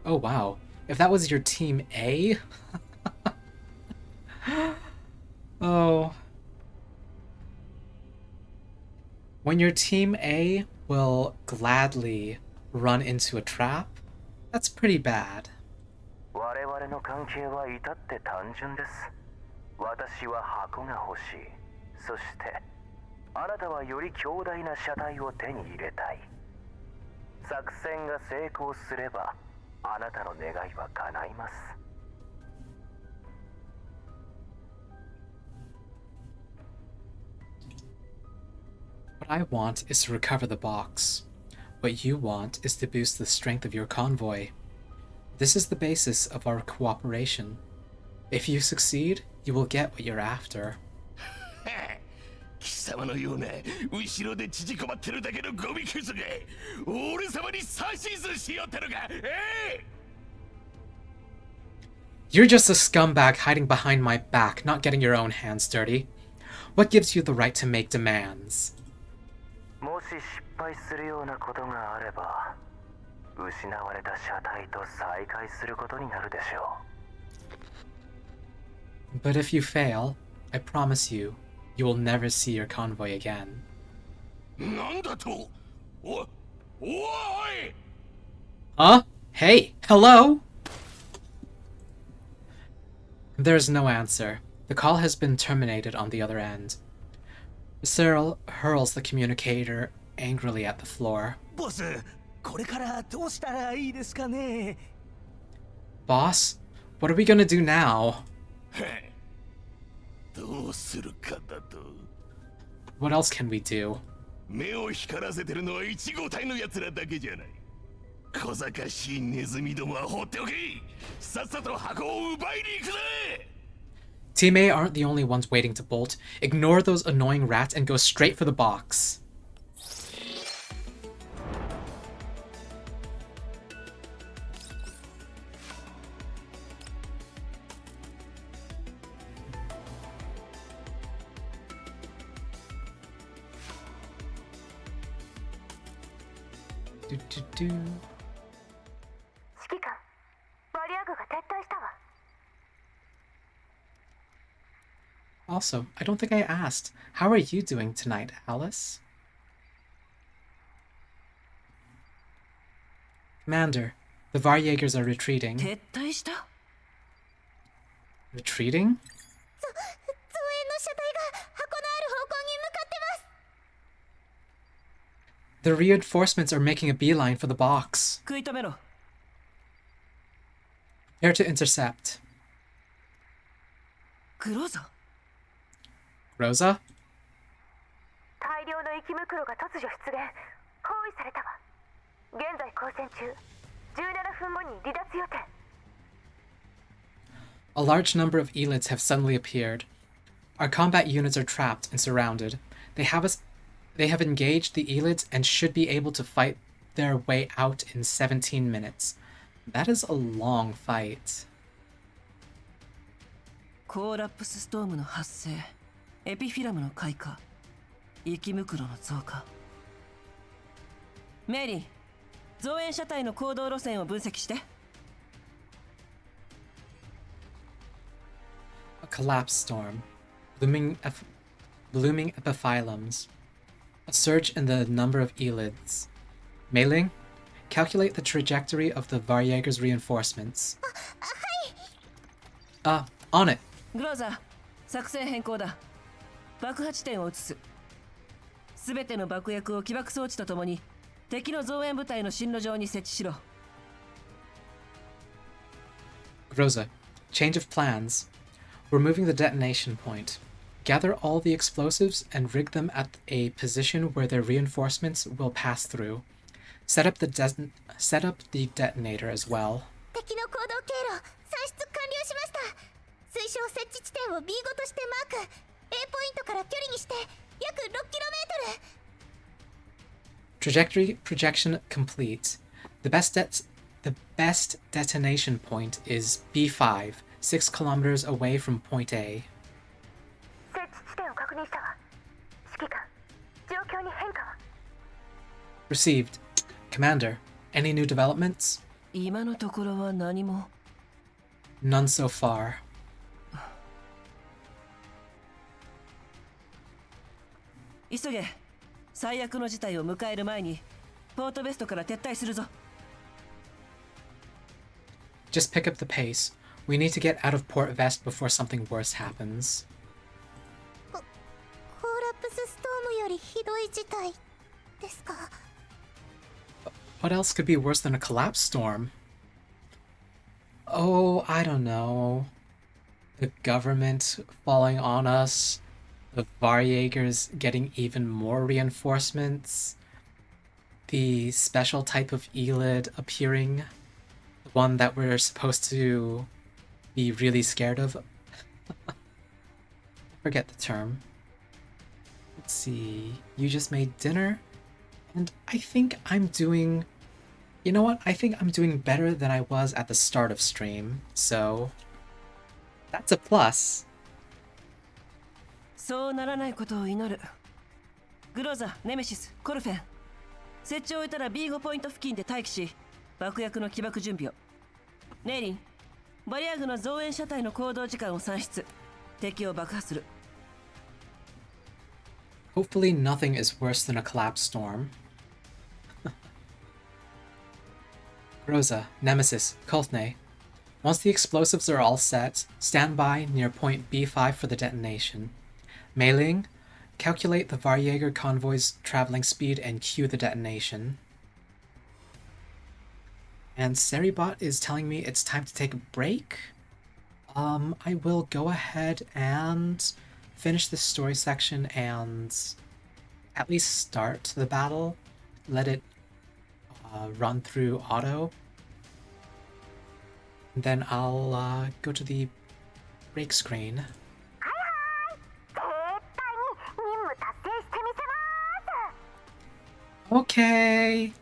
Oh wow. If that was your Team A? Oh. When your Team A will gladly run into a trap, that's pretty bad. 我々々の関係は至って単純です。私は箱が欲しい。そしてあなたはより強大な車体を手に入れたい。作戦が成功すればあなたの願いは叶います。What I want is to recover the box. What you want is to boost the strength of your convoy. This is the basis of our cooperation. If you succeed, you will get what you're after. 貴様のような後ろで縮こまってるだけのゴミクズが俺様に指図しよったのか。You're just a scumbag hiding behind my back, not getting your own hands dirty. What gives you the right to make demands? もし失敗するようなことがあれば、失われた車体と再会することになるでしょう。But if you fail, I promise you, you will never see your convoy again. なんだと？おい！ Huh? Hey, hello? There is no answer. The call has been terminated on the other end. Cyril hurls the communicator angrily at the floor. ボス、これからどうしたらいいですかね？ Boss, what are we gonna do now? どうするかだと。 What else can we do? 目を光らせてるのは1号隊のやつらだけじゃない。小賢しいネズミどもは放っておけ。さっさと箱を奪いに行くぜ。 Team A aren't the only ones waiting to bolt. Ignore those annoying rats and go straight for the box. Do, do, do. 指揮官バリア軍が撤退したわ。 Also, I don't think I asked. How are you doing tonight, Alice? Commander, the Varjägers are retreating. 撤退した？ Retreating? 増援の車体が箱のある方向に向かってます。 The reinforcements are making a beeline for the box. 食い止めろ。 Prepare to intercept. グローザ？ Rosa? 大量の生き袋が突如出現。包囲されたわ。現在交戦中。17分後に離脱予定。 A large number of elids have suddenly appeared. Our combat units are trapped and surrounded. They have engaged the elids and should be able to fight their way out in 17 minutes. That is a long fight. コーラップスストームの発生、エピフィラムの開花、生き袋の増加。メリー、増援車体の行動路線を分析して。 A collapse storm. Blooming epiphyllums. A surge in the number of elids. Mei-Ling, calculate the trajectory of the Varjäger's reinforcements. On it. グローザー、作戦変更だ。爆破地点を移す。すべての爆薬を起爆装置とともに敵の増援部隊の進路上に設置しろ。 Groza, change of plans. We're moving the detonation point. Gather all the explosives and rig them at a position where their reinforcements will pass through. Set up the detonator as well. 敵の行動経路算出完了しました。推奨設置地点を B ごとしてマーク。A ポイントから距離にして約 6km。 Trajectory projection complete. The best detonation point is B5, 6 kilometers away from point A. 設置地点を確認したわ。指揮官、状況に変化は？ Received. Commander, any new developments? 今のところは何も。 None so far. 急げ。最悪の事態を迎える前にポートベストから撤退するぞ。 Just pick up the pace. We need to get out of Port Vest before something worse happens. コーラプスストームよりひどい事態ですか？ What else could be worse than a collapse storm? Oh, I don't know. The government falling on us, the Varjägers getting even more reinforcements, the special type of Elid appearing, the one that we're supposed to be really scared of. Forget the term. Let's see. You just made dinner, and I think I'm doing... You know what? I think I'm doing better than I was at the start of stream, so that's a plus. そうならないことを祈る。グロザ、ネメシス、コルフェン。設置を終えたら B5 ポイント付近で待機し、爆薬の起爆準備を。ネイリン、バリアグの増援車体の行動時間を算出。敵を爆破する。Hopefully nothing is worse than a collapse storm. Rosa, Nemesis, Kulthne. Once the explosives are all set, stand by near point B5 for the detonation. Mei-Ling, calculate the Varjäger convoy's traveling speed and cue the detonation. And Seribot is telling me it's time to take a break. I will go ahead and finish this story section and at least start the battle. Let it run through auto. And then I'll go to the break screen. Okay!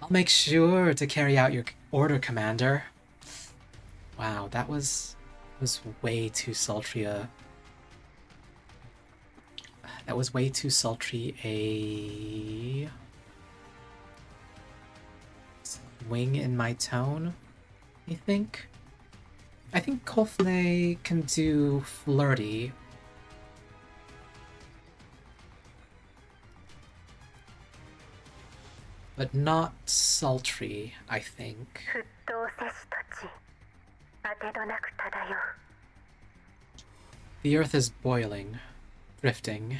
I'll make sure to carry out your order, Commander. Wow, that was way too sultry that was way too sultry a swing in my tone, I think. I think Kulthne can do flirty. But not sultry, I think. The earth is boiling, drifting.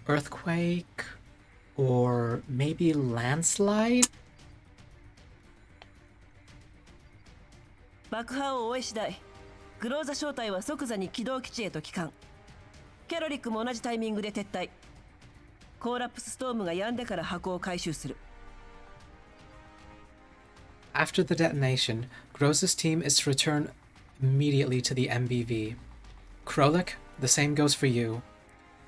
Earthquake, or maybe landslide? 爆破を終え次第、グローザ小隊は即座に軌道基地へと帰還。キャロリックも同じタイミングで撤退。コーラプスストームが止んでから箱を回収する。After the detonation, Groza's team is to return immediately to the MBV. Krolik, the same goes for you.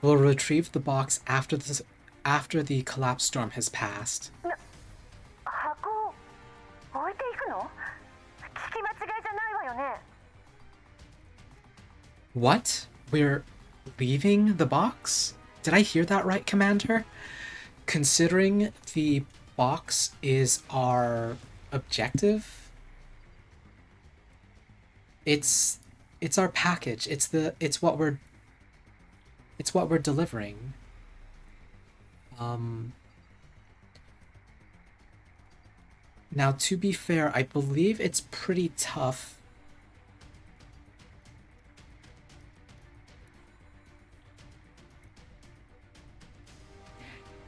We'll retrieve the box after the collapse storm has passed. 箱置いていくの？聞き間違いじゃないわよね。 What? We're leaving the box? Did I hear that right, Commander? Considering the box is our objective, it's our package. It's what we're delivering. Now, to be fair, I believe it's pretty tough.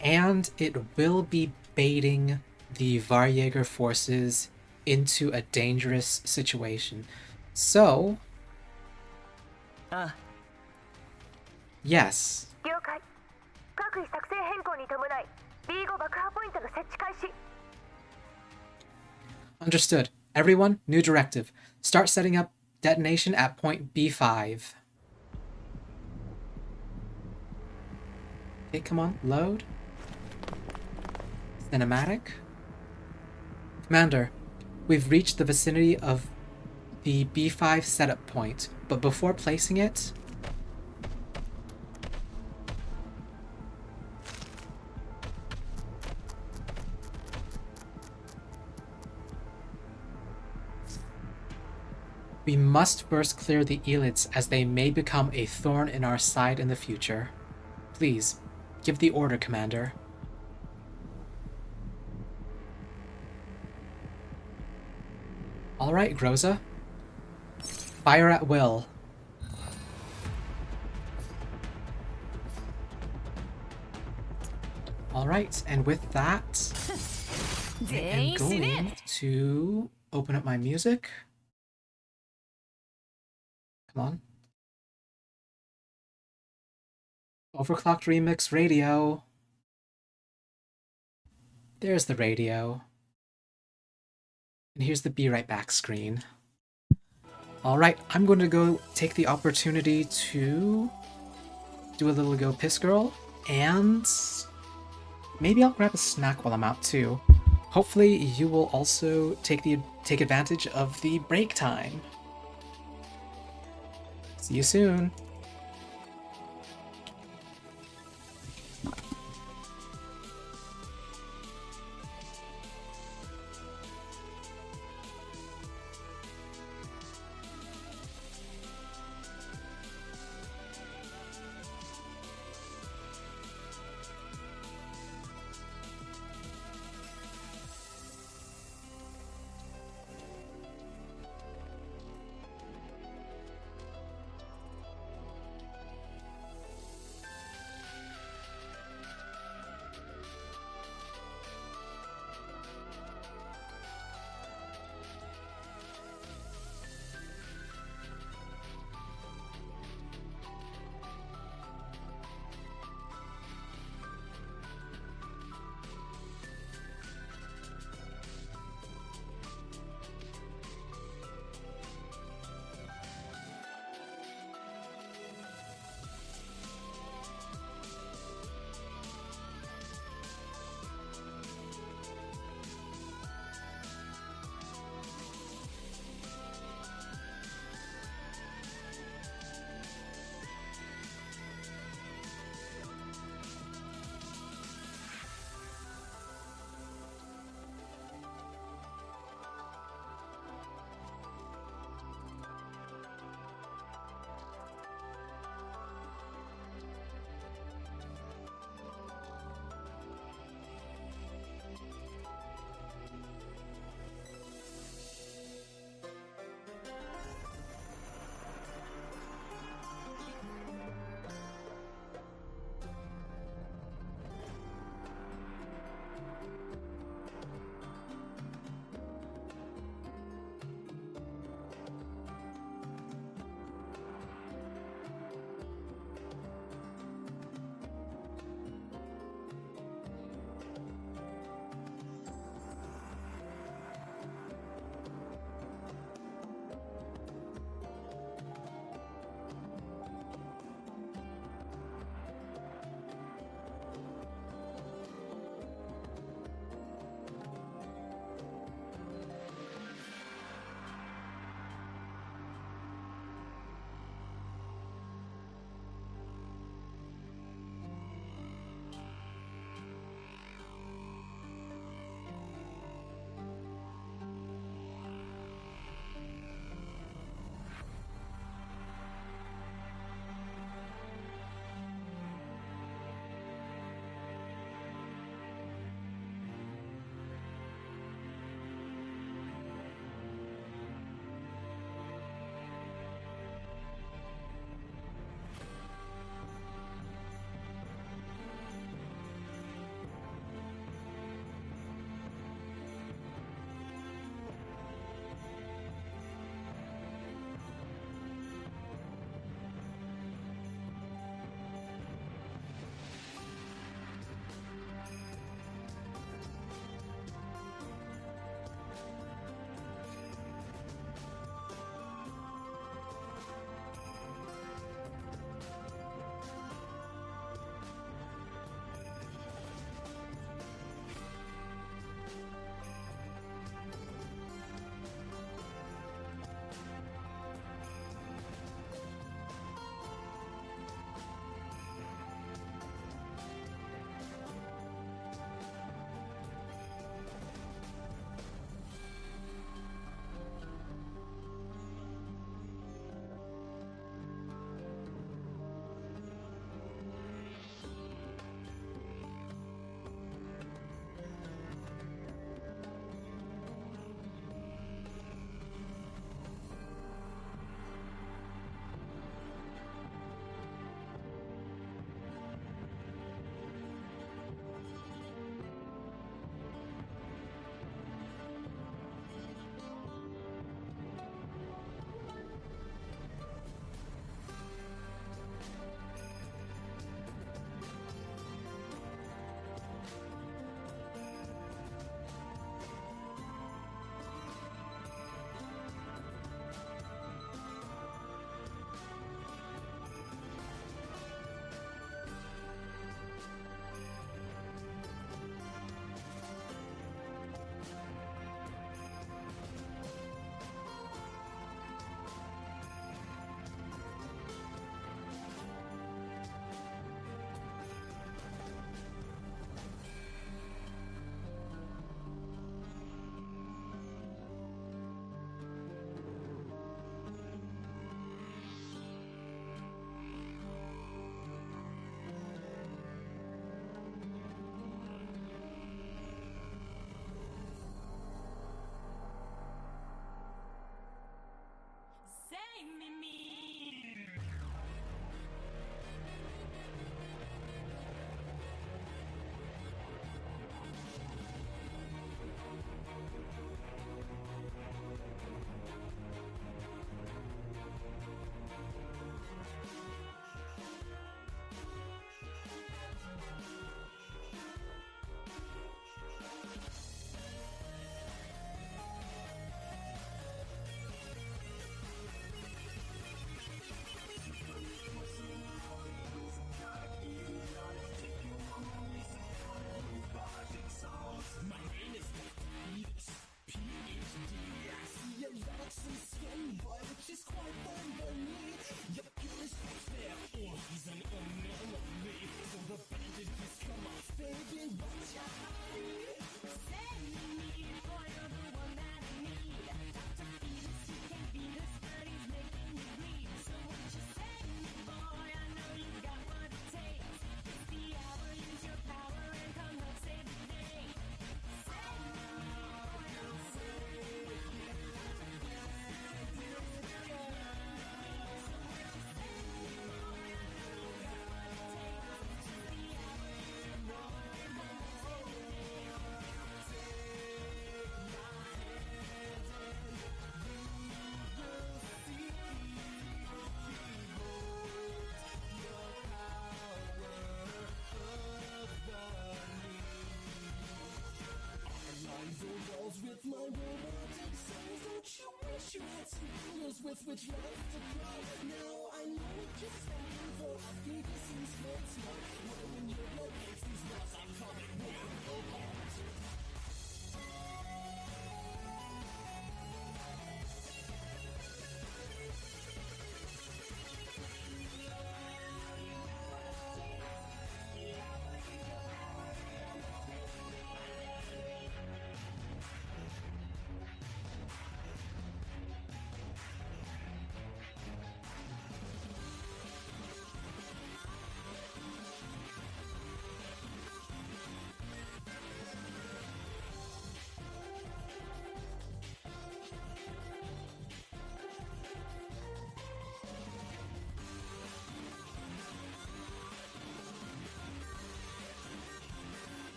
And it will be baiting the Varjäger forces into a dangerous situation. So, yes. 了解。各位作戦変更に伴い B5 爆破ポイントの設置開始。 Understood. Everyone, new directive. Start setting up detonation at point B5. Okay, come on, load. Cinematic. Commander, we've reached the vicinity of the B5 setup point, but before placing it, we must first clear the Elids as they may become a thorn in our side in the future. Please, give the order, Commander. Alright, Groza. Fire at will. Alright, and with that, I am going to open up my music. Come on. Overclocked Remix Radio. There's the radio. And here's the Be Right Back screen. Alright, I'm going to go take the opportunity to do a little Go Piss Girl, and maybe I'll grab a snack while I'm out too. Hopefully you will also take advantage of the break time. See you soon.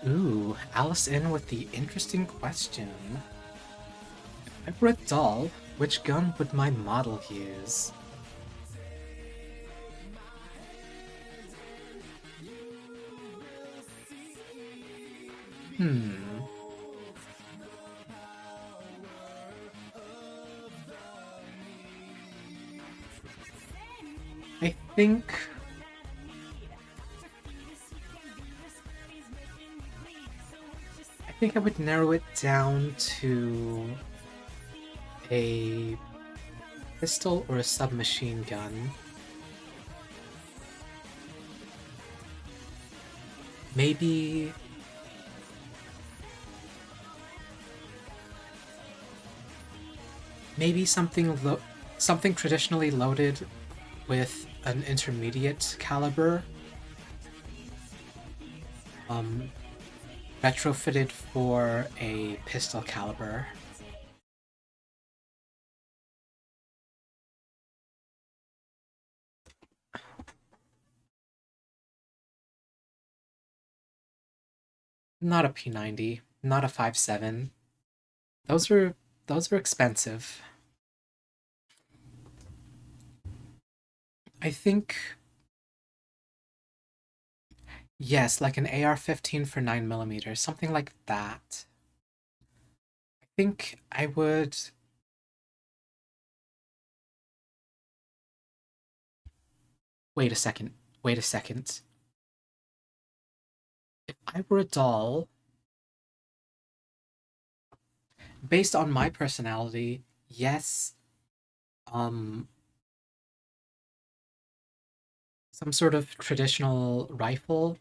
Ooh, Alice in with the interesting question. If I were a doll, which gun would my model use? Hmm. I think I would narrow it down to a pistol or a submachine gun. Maybe something traditionally loaded with an intermediate caliber, retrofitted for a pistol caliber. Not a P90, not a 5.7. Those are expensive. I think yes, like an AR-15 for 9mm, something like that. I think I would. Wait a second. Wait a second. If I were a doll, based on my personality, yes, um, some sort of traditional rifle,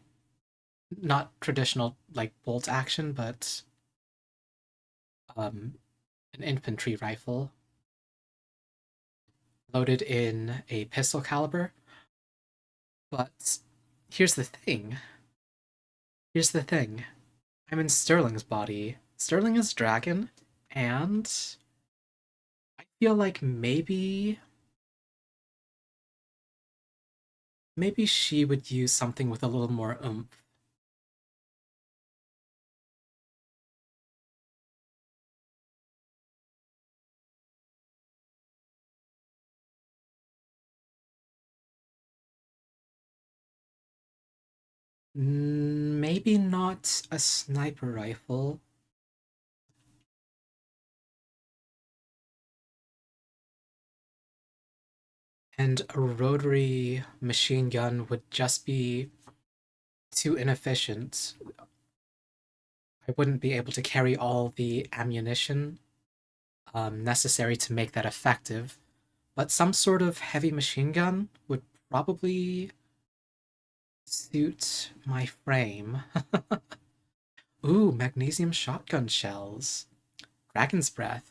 not traditional like bolt action, but an infantry rifle loaded in a pistol caliber. But here's the thing. Here's the thing. I'm in Sterling's body. Sterling is dragon, and I feel like maybe she would use something with a little more oomph. Maybe not a sniper rifle. And a rotary machine gun would just be too inefficient. I wouldn't be able to carry all the ammunition necessary to make that effective, but some sort of heavy machine gun would probably suit my frame. Ooh, magnesium shotgun shells. Dragon's breath.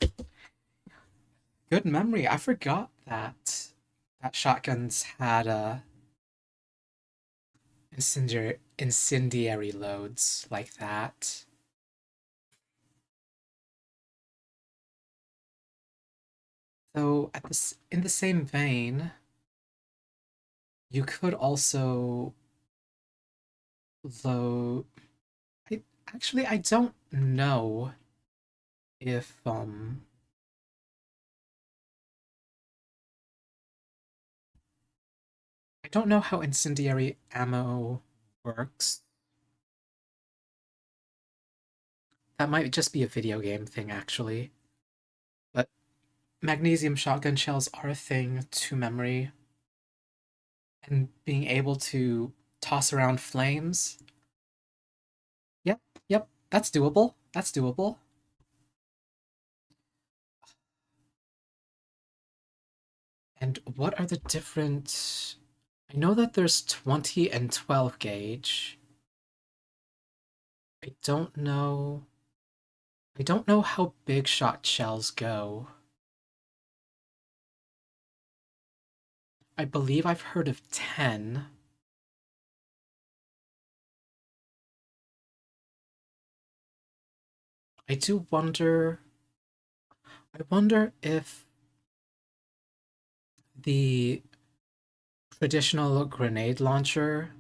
Good memory. I forgot that shotguns had incendiary loads like that. So in the same vein, you could also load. I don't know if I don't know how incendiary ammo works. That might just be a video game thing, actually. But magnesium shotgun shells are a thing to memory. And being able to toss around flames. Yep, that's doable. That's doable. And what are the different... I know that there's 20 and 12 gauge. I don't know how big shot shells go. I believe I've heard of 10. I do wonder... I wonder if the traditional grenade launcher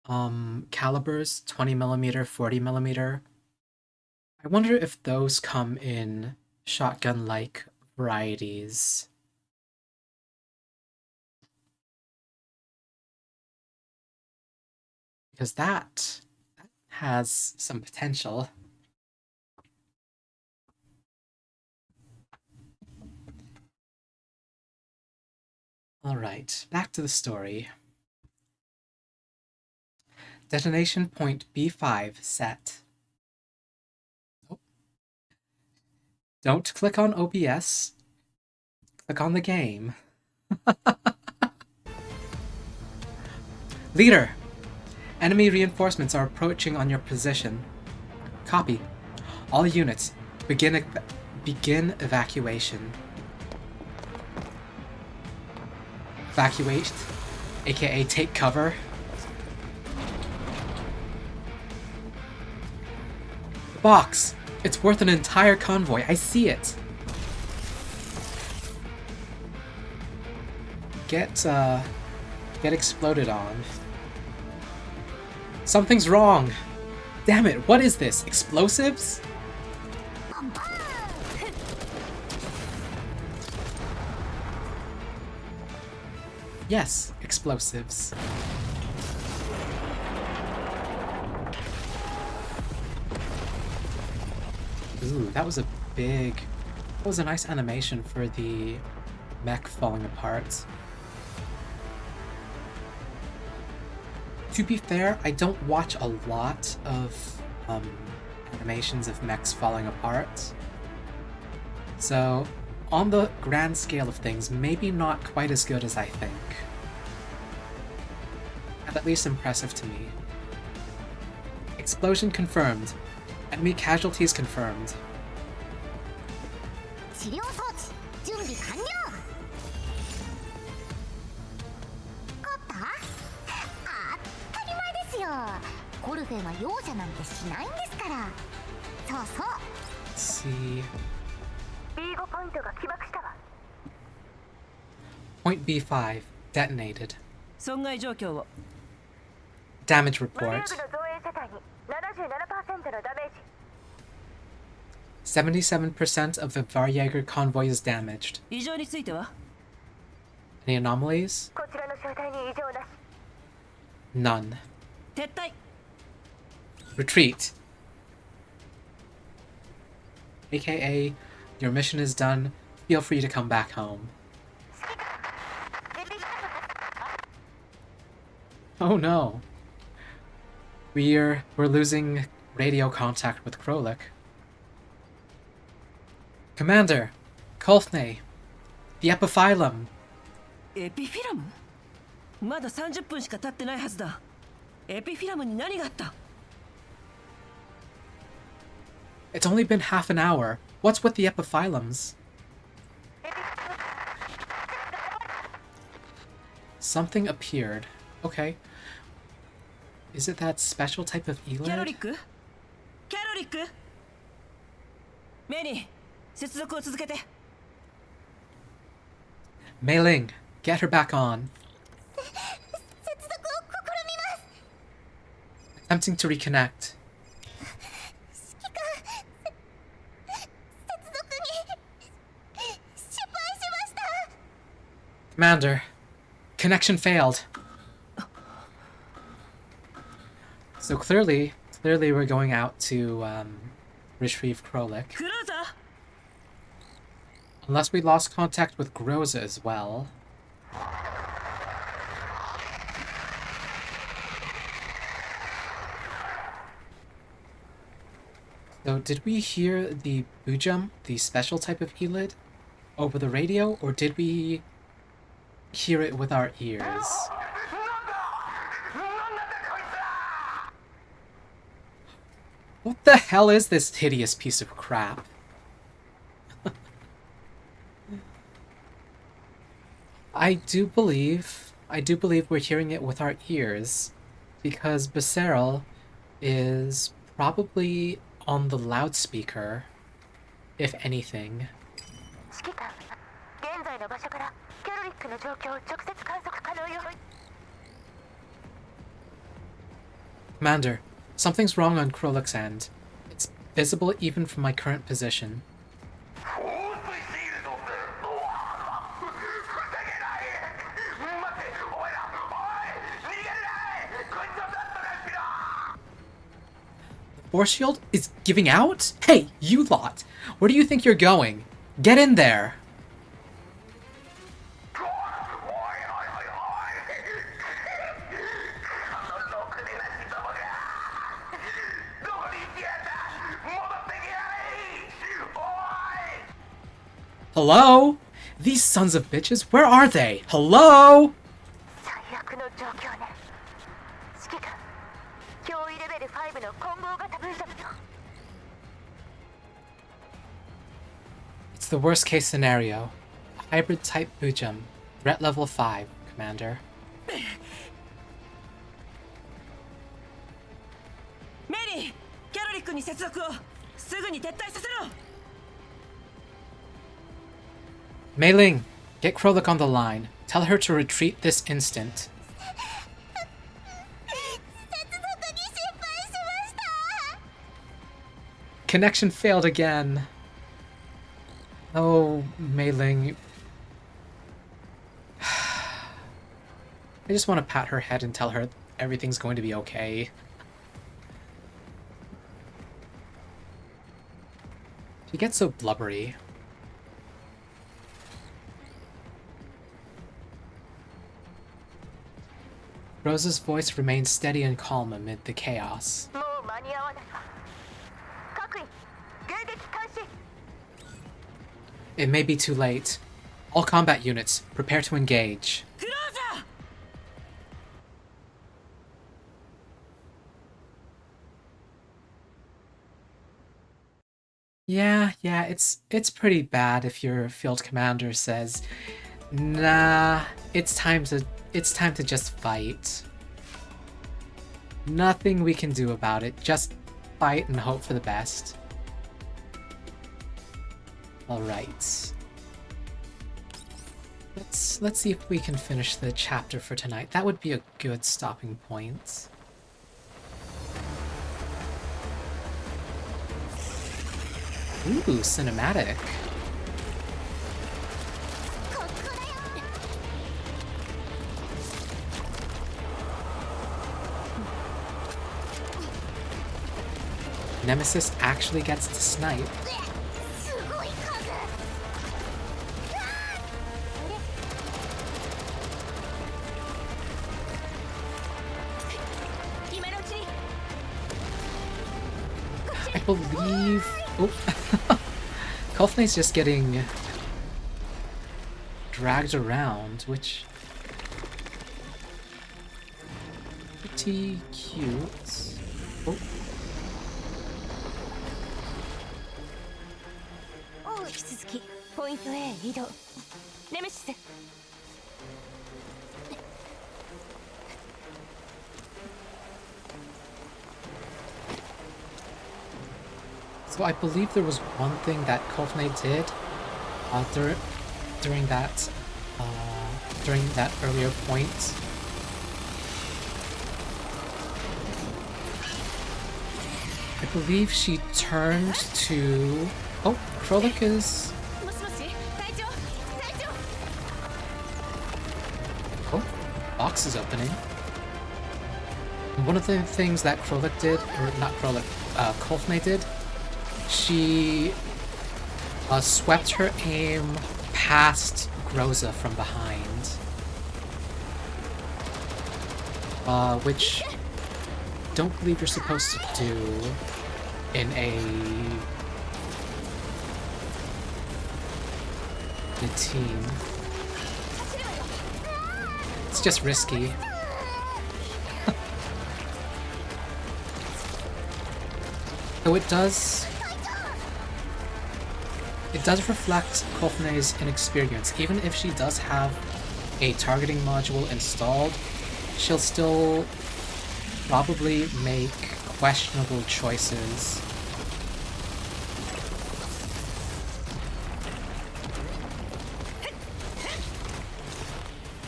calibers, 20mm, 40mm, I wonder if those come in shotgun-like varieties. Because that has some potential. Alright, back to the story. Detonation point B5 set. Oh. Don't click on OBS. Click on the game. Leader! Enemy reinforcements are approaching on your position. Copy. All units, begin evacuation. Evacuate, aka take cover. The box! It's worth an entire convoy, I see it! Get exploded on. Something's wrong! Damn it, what is this? Explosives? Yes, explosives. Ooh, that was a nice animation for the mech falling apart. To be fair, I don't watch a lot of animations of mechs falling apart. So, on the grand scale of things, maybe not quite as good as I think. But at least impressive to me. Explosion confirmed. Enemy casualties confirmed. 治療装置準備完了。勝った？当たり前ですよ。コルフェンは容赦なんてしないんですから。そうそう。 Let's see. B5 ポイントが起爆したわ。 Point B5 detonated. 損害状況を。 Damage 無流 report. 具の造営車体に 77% のダメージ。 77% of the Varjager convoy is damaged. 異常については？ Any anomalies? こちらの集体に異常なし。 None. 撤退。 Retreat. AKA, your mission is done. Feel free to come back home. Oh no. We're losing radio contact with Krolik. Commander, Kolfney, the Epiphyllum. エピフィラム？まだ30分しか経ってないはずだ。エピフィラムに何があった？ It's only been half an hour. What's with the Epiphyllums? Something appeared. Okay. Is it that special type of キャロリ elid? ック？キャロリック？メニー、接続を続けて。Mei Ling, get her back on. 接続を試みます。 Attempting to reconnect. 指揮官、接続に失敗しました。 Commander, connection failed. So clearly we're going out to retrieve Krolik. クローザー、 Unless we lost contact with Groza as well. So did we hear the Bujum, the special type of elid, over the radio, or did we hear it with our ears? What the hell is this hideous piece of crap? I do believe we're hearing it with our ears, because Becerril is probably on the loudspeaker, if anything. 指揮官、現在の場所からキャロリックの状況を直接観測可能よ。 Commander, something's wrong on Krolik's end. It's visible even from my current position. Force shield is giving out? Hey, you lot! Where do you think you're going? Get in there! Hello? These sons of bitches, where are they? Hello? 最悪の状況ね。指揮官、脅威レベル5の混合型ブージョンよ。 It's the worst case scenario. A hybrid type Bujum. Threat level 5, Commander. メリー、キャロリックに接続を。すぐに撤退させろ。 Mei Ling, get Krolik on the line. Tell her to retreat this instant. 接続に失敗しました。 Connection failed again. Oh, Mei Ling. I just want to pat her head and tell her everything's going to be okay. She gets so blubbery. Rosa's voice remains steady and calm amid the chaos. もう間に合わないわ。各員、迎撃開始。 It may be too late. All combat units, prepare to engage. クローザー。 Yeah, it's pretty bad if your field commander says, "Nah, it's time to just fight." Nothing we can do about it. Just fight and hope for the best. All right. Let's see if we can finish the chapter for tonight. That would be a good stopping point. Ooh, cinematic. Nemesis actually gets to snipe. すごい数。今のうちに。 I believe... Oh. Kothne's just getting dragged around, which pretty cute. Oh. 引き続きポイント A 移動。ネメシス。 So I believe there was one thing that Kothne did during that earlier point. I believe she turned to... Oh, Krolik is... もしもし、隊長、隊長。 Oh, box is opening. One of the things that Krolik did, or not Krolik, Kothne did, she swept her aim past Groza from behind. Which don't believe you're supposed to do in a team. It's just risky. Though it does reflect Kothne's inexperience. Even if she does have a targeting module installed, she'll still probably make questionable choices.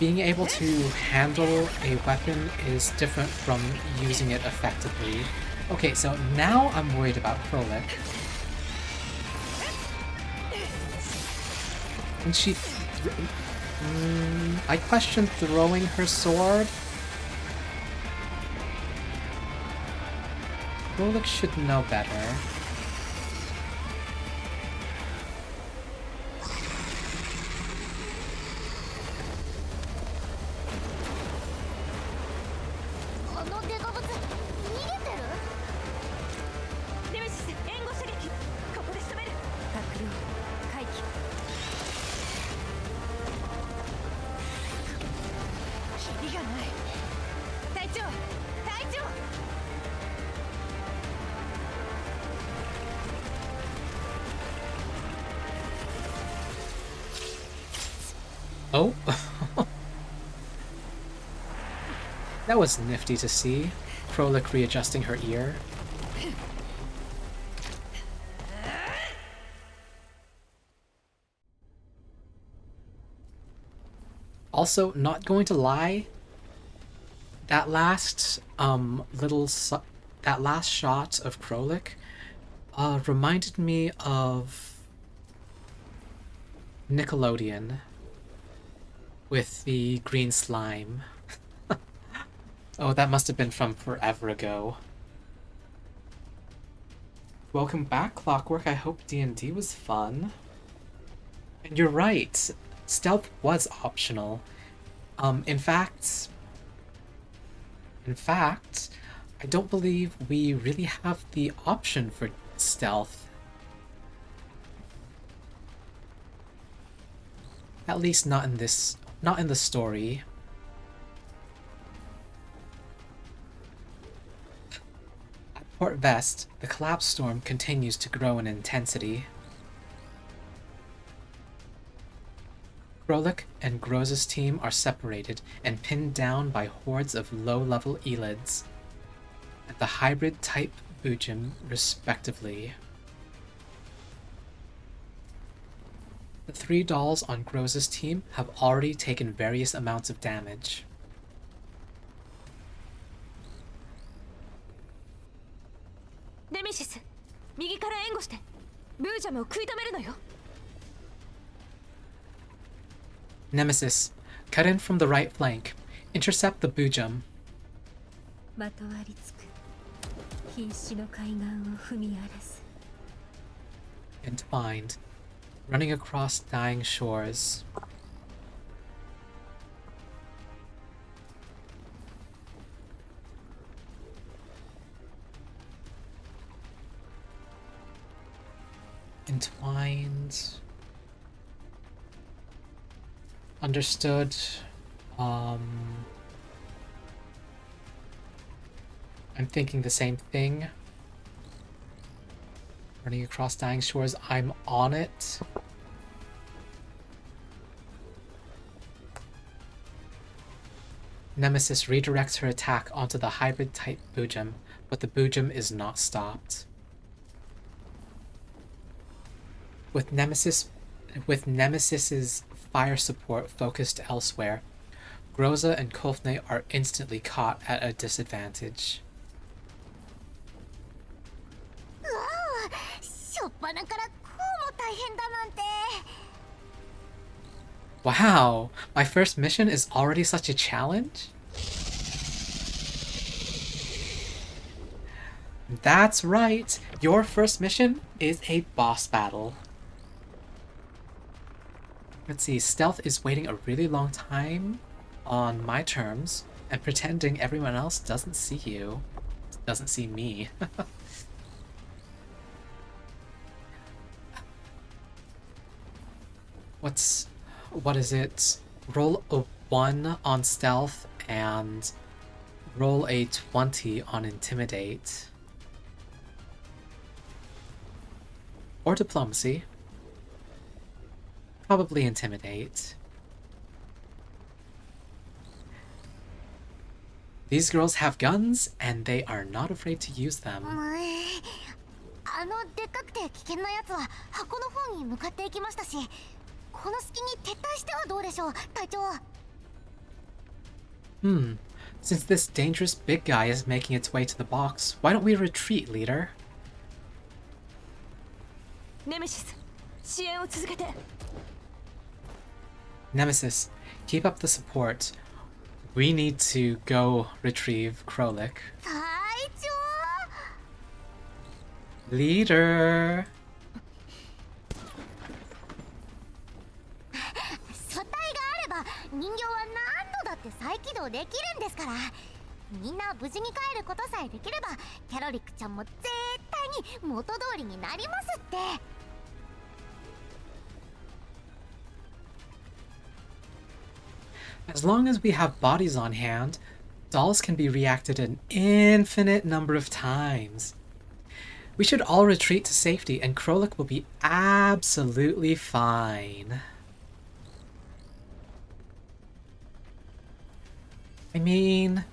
Being able to handle a weapon is different from using it effectively. Okay, so now I'm worried about Krolik. And she... I question throwing her sword. Krolik should know better. Oh. That was nifty to see. Krolik readjusting her ear. Also, not going to lie, that last that last shot of Krolik reminded me of Nickelodeon with the green slime. Oh, that must have been from forever ago. Welcome back, Clockwork. I hope D&D was fun. And you're right, stealth was optional. In fact, I don't believe we really have the option for stealth. At least not in the story. At Port Vest, the collapse storm continues to grow in intensity. Krolik and Groza's team are separated and pinned down by hordes of low-level Elids and the hybrid-type Bujim, respectively. The 3 dolls on Groza's team have already taken various amounts of damage. Nemesis, 右から援護して。ブージャムを食い止めるのよ。 Nemesis, cut in from the right flank. Intercept the Bujum. まとわりつく瀕死の海岸を踏み荒らす。 Entwined, running across dying shores. Entwined. Understood. I'm thinking the same thing. Running across dying shores, I'm on it. Nemesis redirects her attack onto the hybrid type Boojum, but the Boojum is not stopped. With Nemesis's fire support focused elsewhere, Groza and Kofne are instantly caught at a disadvantage. うわあ、しょっぱなからこうも大変だなんて。 Wow, my first mission is already such a challenge? That's right, your first mission is a boss battle. Let's see, stealth is waiting a really long time on my terms and pretending everyone else doesn't see you. Doesn't see me. What is it? Roll a 1 on stealth and roll a 20 on intimidate. Or diplomacy. Probably intimidate. These girls have guns and they are not afraid to use them. あのでっかくて危険なやつは箱の方に向かっていきましたし、この隙に撤退してはどうでしょう、隊長。Since this dangerous big guy is making its way to the box, why don't we retreat, leader? ネメシス、支援を続けて。 Nemesis, keep up the support. We need to go retrieve Krolik. 隊長。 Leader! 素体があれば人形は何度だって再起動できるんですから。みんな無事に帰ることさえできればキャロリックちゃんも絶対に元通りになりますって。 As long as we have bodies on hand, dolls can be reacted an infinite number of times. We should all retreat to safety and Krolik will be absolutely fine. I mean,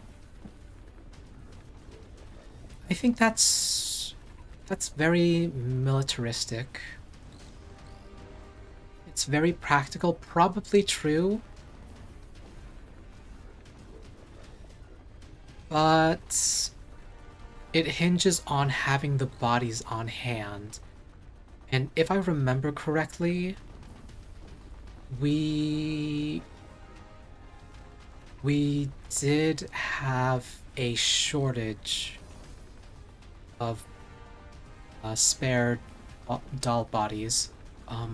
I think that's very militaristic. It's very practical, probably true. But it hinges on having the bodies on hand. And if I remember correctly, we did have a shortage of spare doll bodies. What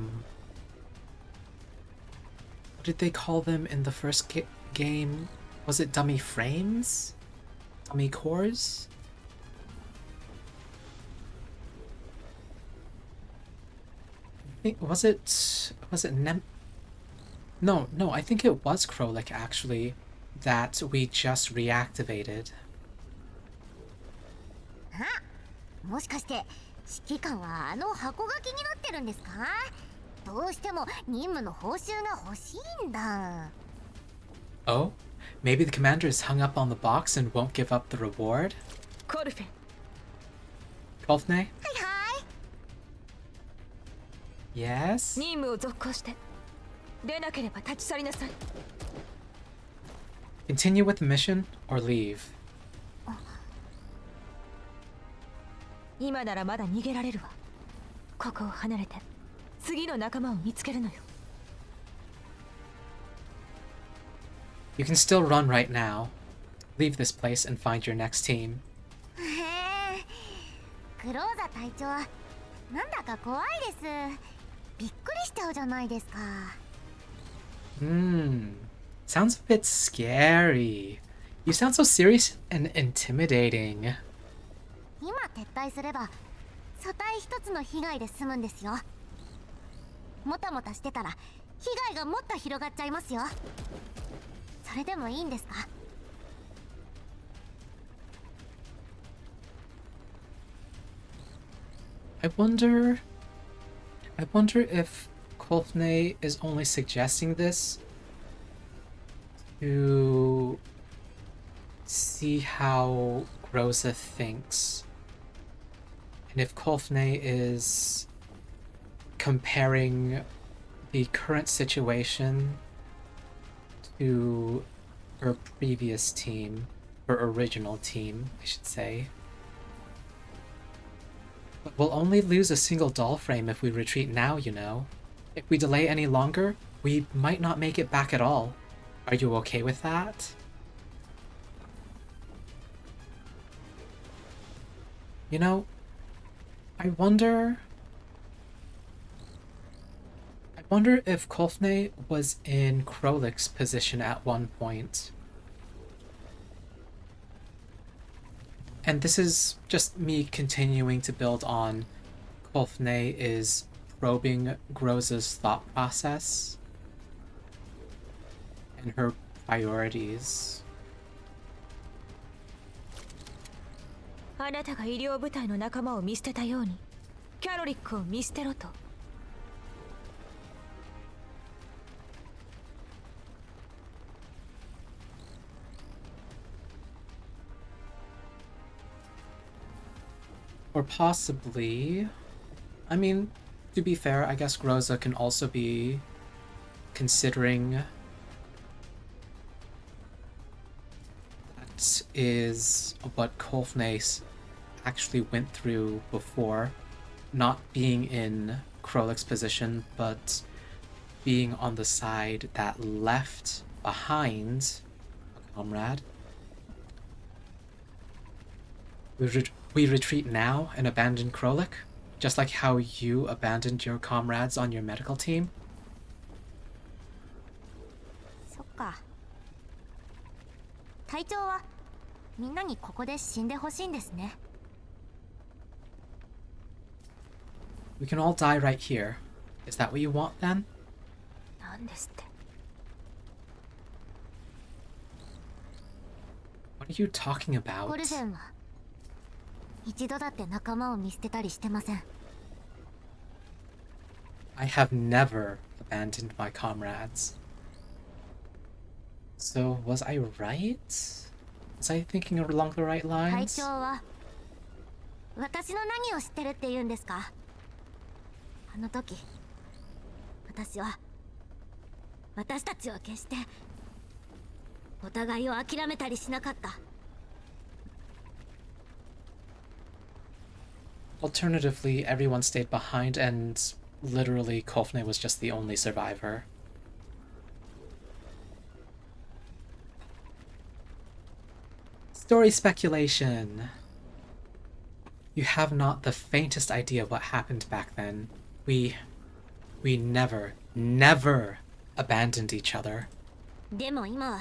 did they call them in the first game? Was it dummy frames? Dummy cores? Was it No, I think it was Krolik actually that we just reactivated. もしかして指揮官はあの箱書きになってるんですか？どうしても任務の報酬が欲しいんだ。 Oh? Maybe the commander is hung up on the box and won't give up the reward? コルフェン、 Kofne? はいはい。 Yes? 任務を続行して。出なければ立ち去りなさい。 Continue with the mission or leave? 今ならまだ逃げられるわ。ここを離れて次の仲間を見つけるのよ。 You can still run right now. Leave this place and find your next team. へえ、クローザ隊長、なんだか怖いです。びっくりしちゃうじゃないですか。 Sounds a bit scary. You sound so serious and intimidating. 今撤退すれば素体一つの被害で済むんですよ。もたもたしてたら被害がもっと広がっちゃいますよ。それでもいいんですか？ I wonder if Kolfne is only suggesting this to see how Groza thinks. And if Kolfne is comparing the current situation to her previous team, her original team, I should say. But we'll only lose a single doll frame if we retreat now, you know. If we delay any longer, we might not make it back at all. Are you okay with that? You know, I wonder if Kolfne was in Krolik's position at one point. And this is just me continuing to build on Kolfne is probing Groza's thought process and her priorities. あなたが医療部隊の仲間を見捨てたようにキャロリックを見捨てろと。Or possibly, I mean, to be fair, I guess Groza can also be considering that is what Kolfne actually went through before, not being in Krolik's position, but being on the side that left behind a comrade. We retreat now and abandon Krolik, just like how you abandoned your comrades on your medical team? そっか。隊長はみんなにここで死んでほしいんですね。We can all die right here. Is that what you want then? なんですって。What are you talking about? ゴルフェンは一度だって仲間を見捨てたりしてません。I have never abandoned my comrades. So, was I right? Was I thinking along the right 隊 lines? 長は私の何を知ってるって言うんですか？あの時私たちは決してお互いを諦めたりしなかった。Alternatively, everyone stayed behind and literally Kolfne was just the only survivor. Story speculation. You have not the faintest idea what happened back then. We never abandoned each other. でも今は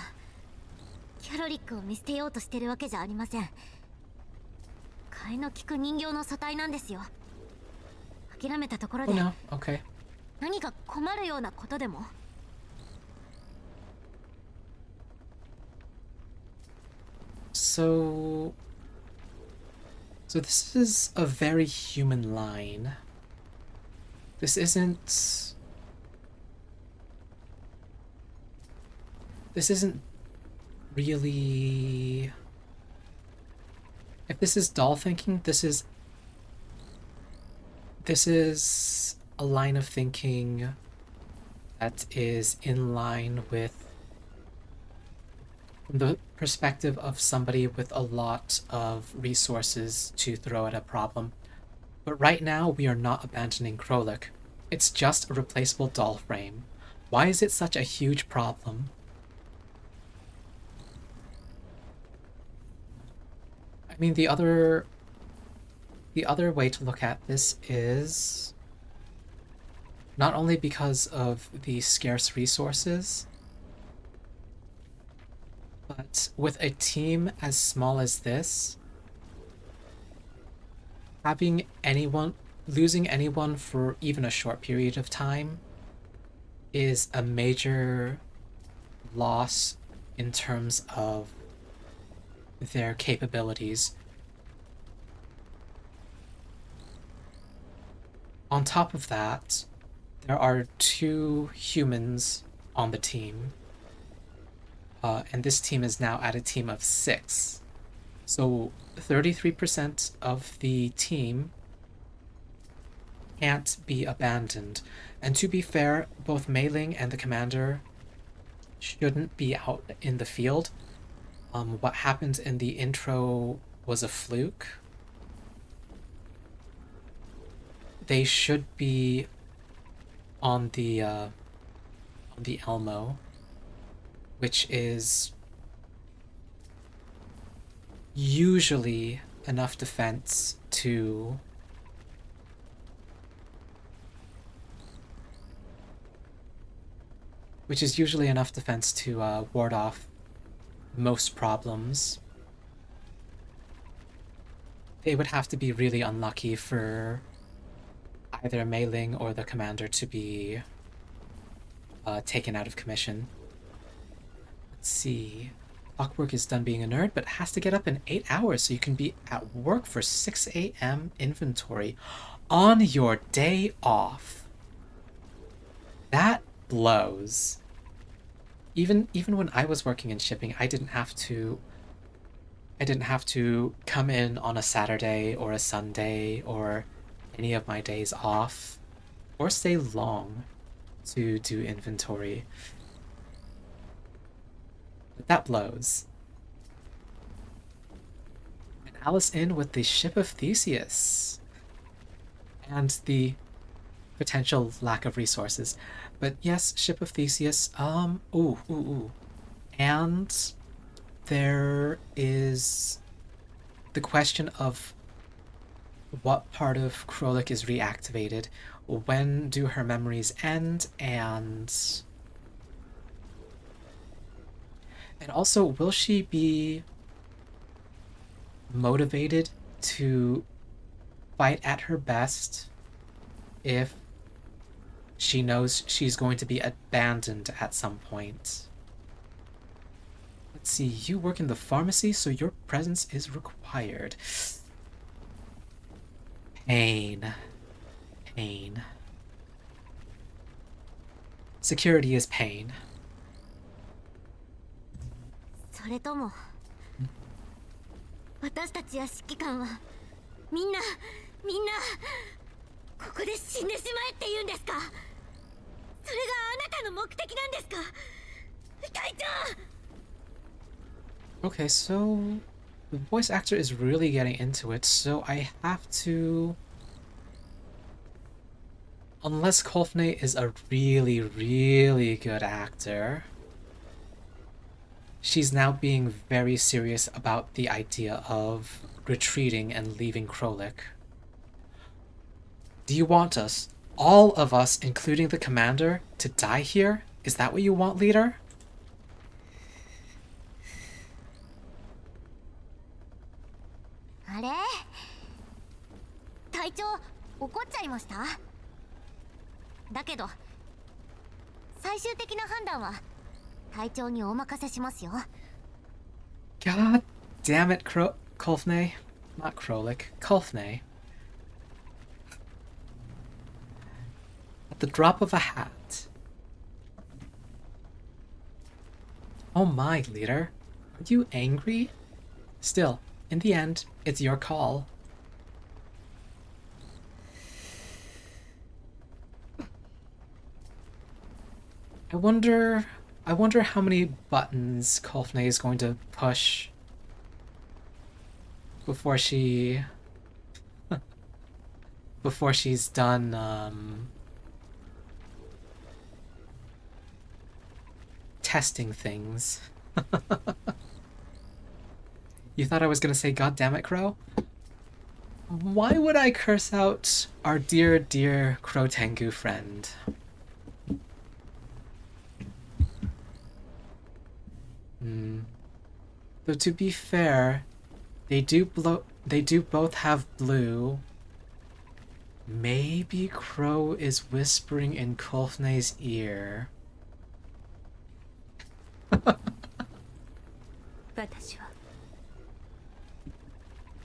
キャロリックを見捨てようとしてるわけじゃありません。替えの利く人形の素体なんですよ。諦めたところ Oh で no, okay. 何か困るようなことでも。So this is a very human line. This isn't really... If this is doll thinking, this is a line of thinking that is in line with the perspective of somebody with a lot of resources to throw at a problem. But right now, we are not abandoning Krolik. It's just a replaceable doll frame. Why is it such a huge problem? I mean, the other way to look at this is not only because of the scarce resources, but with a team as small as this, losing anyone for even a short period of time is a major loss in terms of their capabilities. On top of that, there are 2 humans on the team, and this team is now at a team of 6. So 33% of the team can't be abandoned. And to be fair, both Mei Ling and the commander shouldn't be out in the field. What happened in the intro was a fluke. They should be on the Elmo, which is usually enough defense to ward off most problems. They would have to be really unlucky for either Mei Ling or the commander to be taken out of commission. Let's see. Clockwork is done being a nerd, but has to get up in 8 hours so you can be at work for 6 a.m. inventory on your day off. That blows. Even when I was working in shipping, I didn't have to come in on a Saturday or a Sunday or any of my days off or stay long to do inventory. But that blows. And Alice in with the Ship of Theseus and the potential lack of resources. But yes, Ship of Theseus, ooh. And there is the question of what part of Krolik is reactivated, when do her memories end, and also, will she be motivated to fight at her best if she knows she's going to be abandoned at some point? Let's see, you work in the pharmacy, so your presence is required. Pain. Security is pain. それとも私たちや指揮官はみんなここで死んでしまえって言うんですか？それがあなたの目的なんですか？隊長！ Okay, so the voice actor is really getting into it, so I have to... Unless Kolfne is a really, really good actor, she's now being very serious about the idea of retreating and leaving Krolik. Do you want us, all of us, including the commander, to die here? Is that what you want, leader? あれ？隊長、怒っちゃいました？だけど最終的な判断は隊長にお任せしますよ。 God damn it, Kolfne. Not Krolik, Kolfne. At the drop of a hat. Oh my, leader. Are you angry? Still, in the end, it's your call. I wonder how many buttons Kolfne is going to push before she's done testing things. You thought I was gonna say God damn it, Crow? Why would I curse out our dear, dear Crow Tengu friend? Though to be fair, they do both have blue. Maybe Crow is whispering in Kolfne's ear.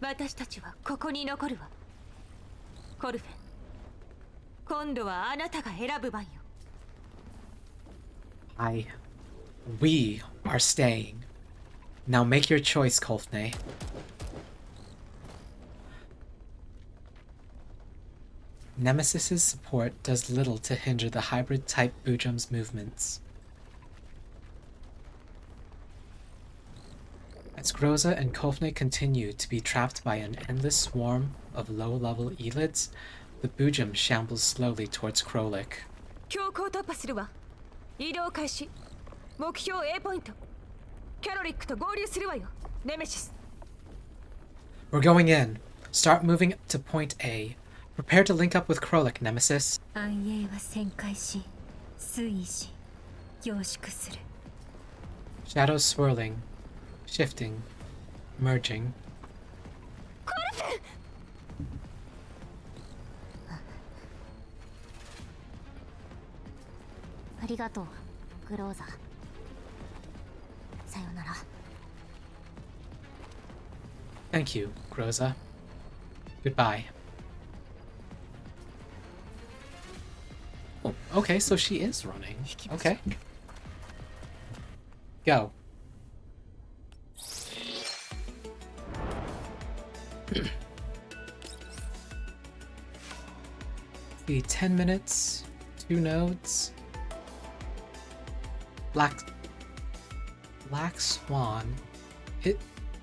私たちはここに残るわ。コルフェン、今度はあなたが選ぶ番よ。We are staying. Now make your choice, Kolfne. Nemesis's support does little to hinder the hybrid-type Bujum's movements. As Groza and Kolfne continue to be trapped by an endless swarm of low-level Elids, the Bujum shambles slowly towards Krolik. 強行突破するわ。移動開始。目標 A ポイント。キャロリックと合流するわよ。ネメシス。We're going in. Start moving to point A. Prepare to link up with Krolik, Nemesis. 暗影は旋回し、推移し、凝縮する。 Shadows swirling, shifting, merging. ありがとうグローザ。さよなら。 Thank you, Groza. Goodbye. Oh, okay, so she is running. Okay. Go. The 10 minutes, 2 nodes. Black Swan.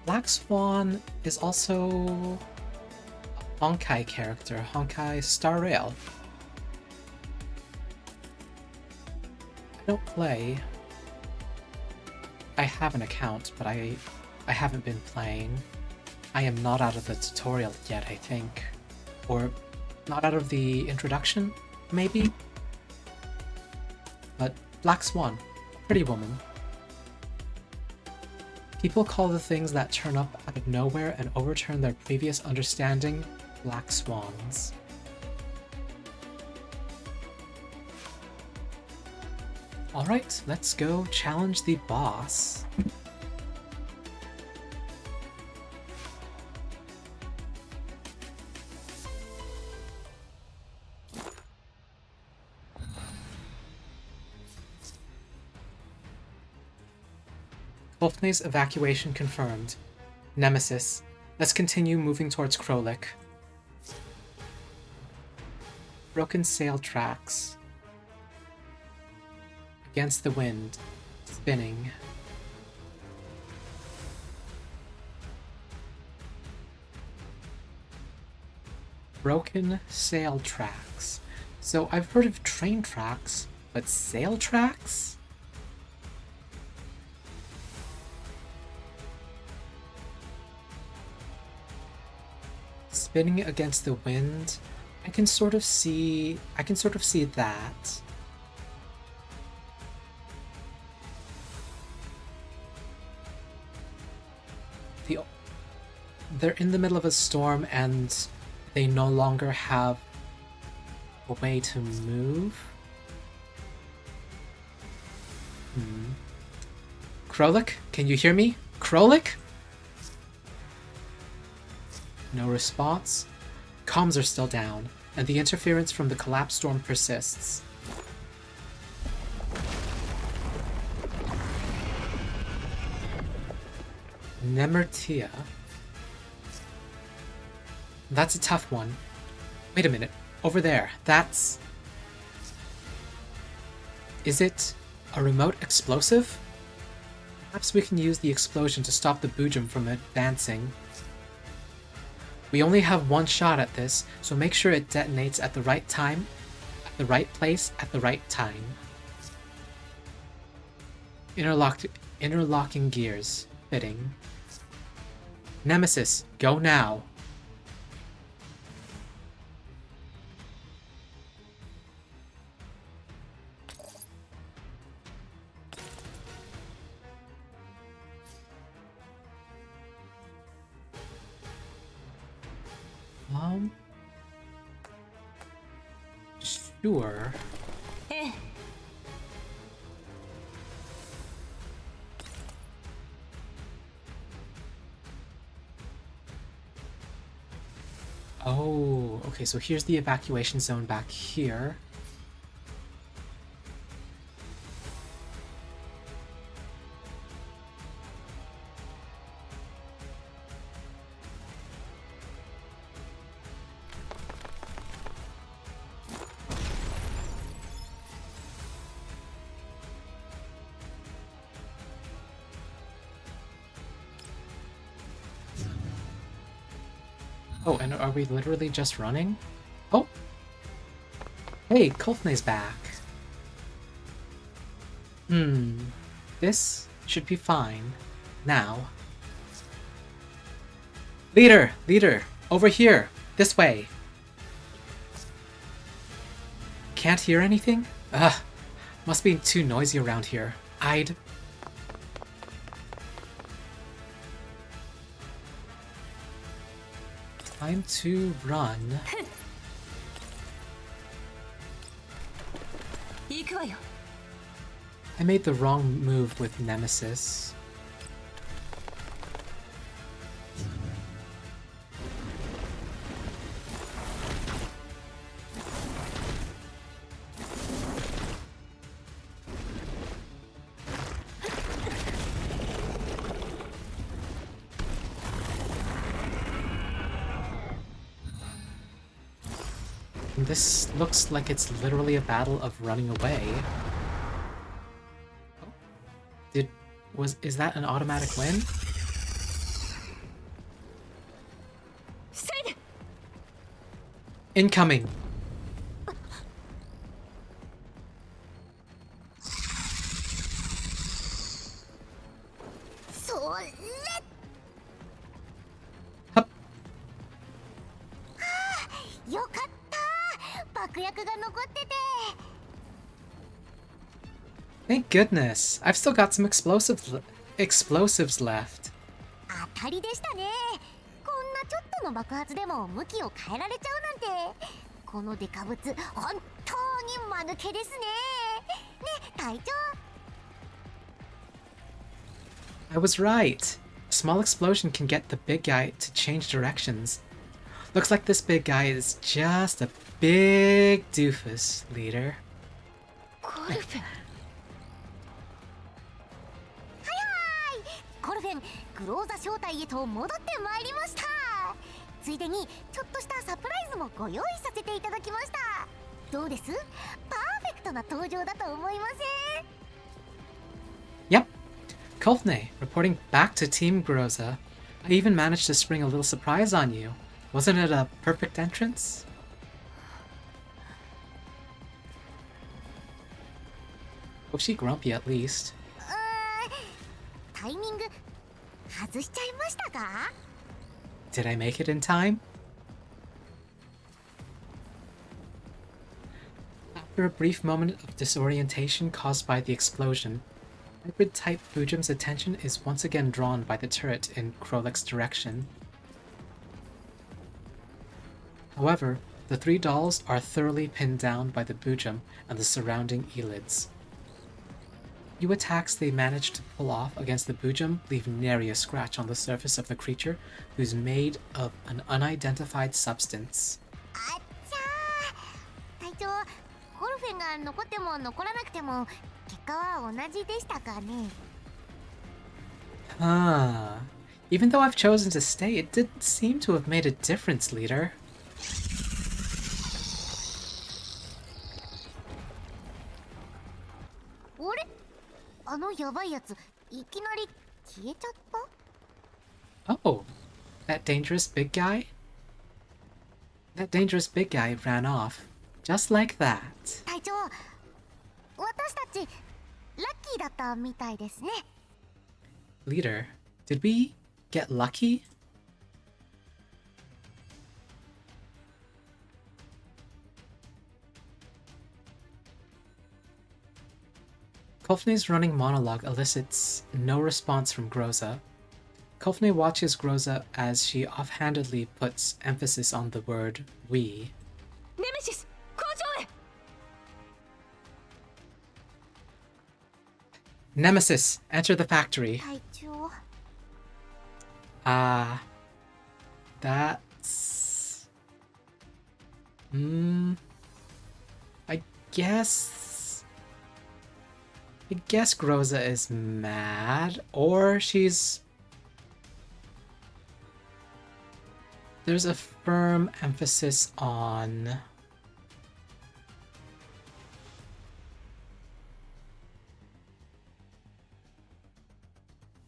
Black Swan is also a Honkai character, Honkai Star Rail. I don't play. I have an account, but I haven't been playing. I am not out of the tutorial yet, I think. Or not out of the introduction, maybe? But Black Swan, pretty woman. People call the things that turn up out of nowhere and overturn their previous understanding Black Swans. Alright, let's go challenge the boss. Wolfney's evacuation confirmed. Nemesis, let's continue moving towards Krolik. Broken sail tracks. Against the wind, spinning. Broken sail tracks. So I've heard of train tracks, but sail tracks? Spinning against the wind, I can sort of see that. They're in the middle of a storm and they no longer have a way to move. Krolik, can you hear me? Krolik? No response. Comms are still down, and the interference from the collapsed storm persists. Nemertia. That's a tough one. Wait a minute. Over there. That's... Is it a remote explosive? Perhaps we can use the explosion to stop the Bujum from advancing. We only have one shot at this, so make sure it detonates at the right time, at the right place, at the right time. Interlocking gears. Fitting. Nemesis, go now. Sure. ええ Oh, okay, so here's the evacuation zone back here. Oh, and are we literally just running? Oh! Hey, Kulfne's back. This should be fine. Now. Leader! Leader! Over here! This way! Can't hear anything? Ugh. Must be too noisy around here. I'd... Time to run. 行くわよ I made the wrong move with Nemesis. This looks like it's literally a battle of running away. Oh. Is that an automatic win? セイド Incoming! Hup. よかった爆薬が残ってて Thank goodness. I've still got some explosives left. 当たりでしたねこんなちょっとの爆発でも向きを変えられちゃうなんてこのデカブツ本当に間抜けですねね隊長 I was right. A small explosion can get the big guy to change directions. Looks like this big guy is just a big doofus, leader. コルフェンコルフェングローザ正体へと戻ってまいりましたついでにちょっとしたサプライズもご用意させていただきましたどうですパーフェクトな登場だと思いません Yep. Kulfne, reporting back to Team Groza. I even managed to spring a little surprise on you. Wasn't it a perfect entrance? Was she grumpy at least? タイミング外しちゃいましたか Did I make it in time? After a brief moment of disorientation caused by the explosion, hybrid-type Fujim's attention is once again drawn by the turret in Krolek's direction. However, the three dolls are thoroughly pinned down by the Bujum and the surrounding Elids. Few attacks they manage to pull off against the Bujum leave nary a scratch on the surface of the creature, who's made of an unidentified substance. あっちゃー隊長コルフェンが残っても残らなくても結果は同じでしたかね Even though I've chosen to stay, it didn't seem to have made a difference, leader. あれあのヤバいやついきなり消えちゃった Oh, that dangerous big guy? That dangerous big guy ran off. Just like that. 隊長私たちラッキーだったみたいですね Leader, did we get lucky? Kofne's running monologue elicits no response from Groza. Kofne watches Groza as she offhandedly puts emphasis on the word we. ネメシス工場へ Nemesis, enter the factory. 隊長 That's... I guess... I guess Groza is mad, or she's... There's a firm emphasis on...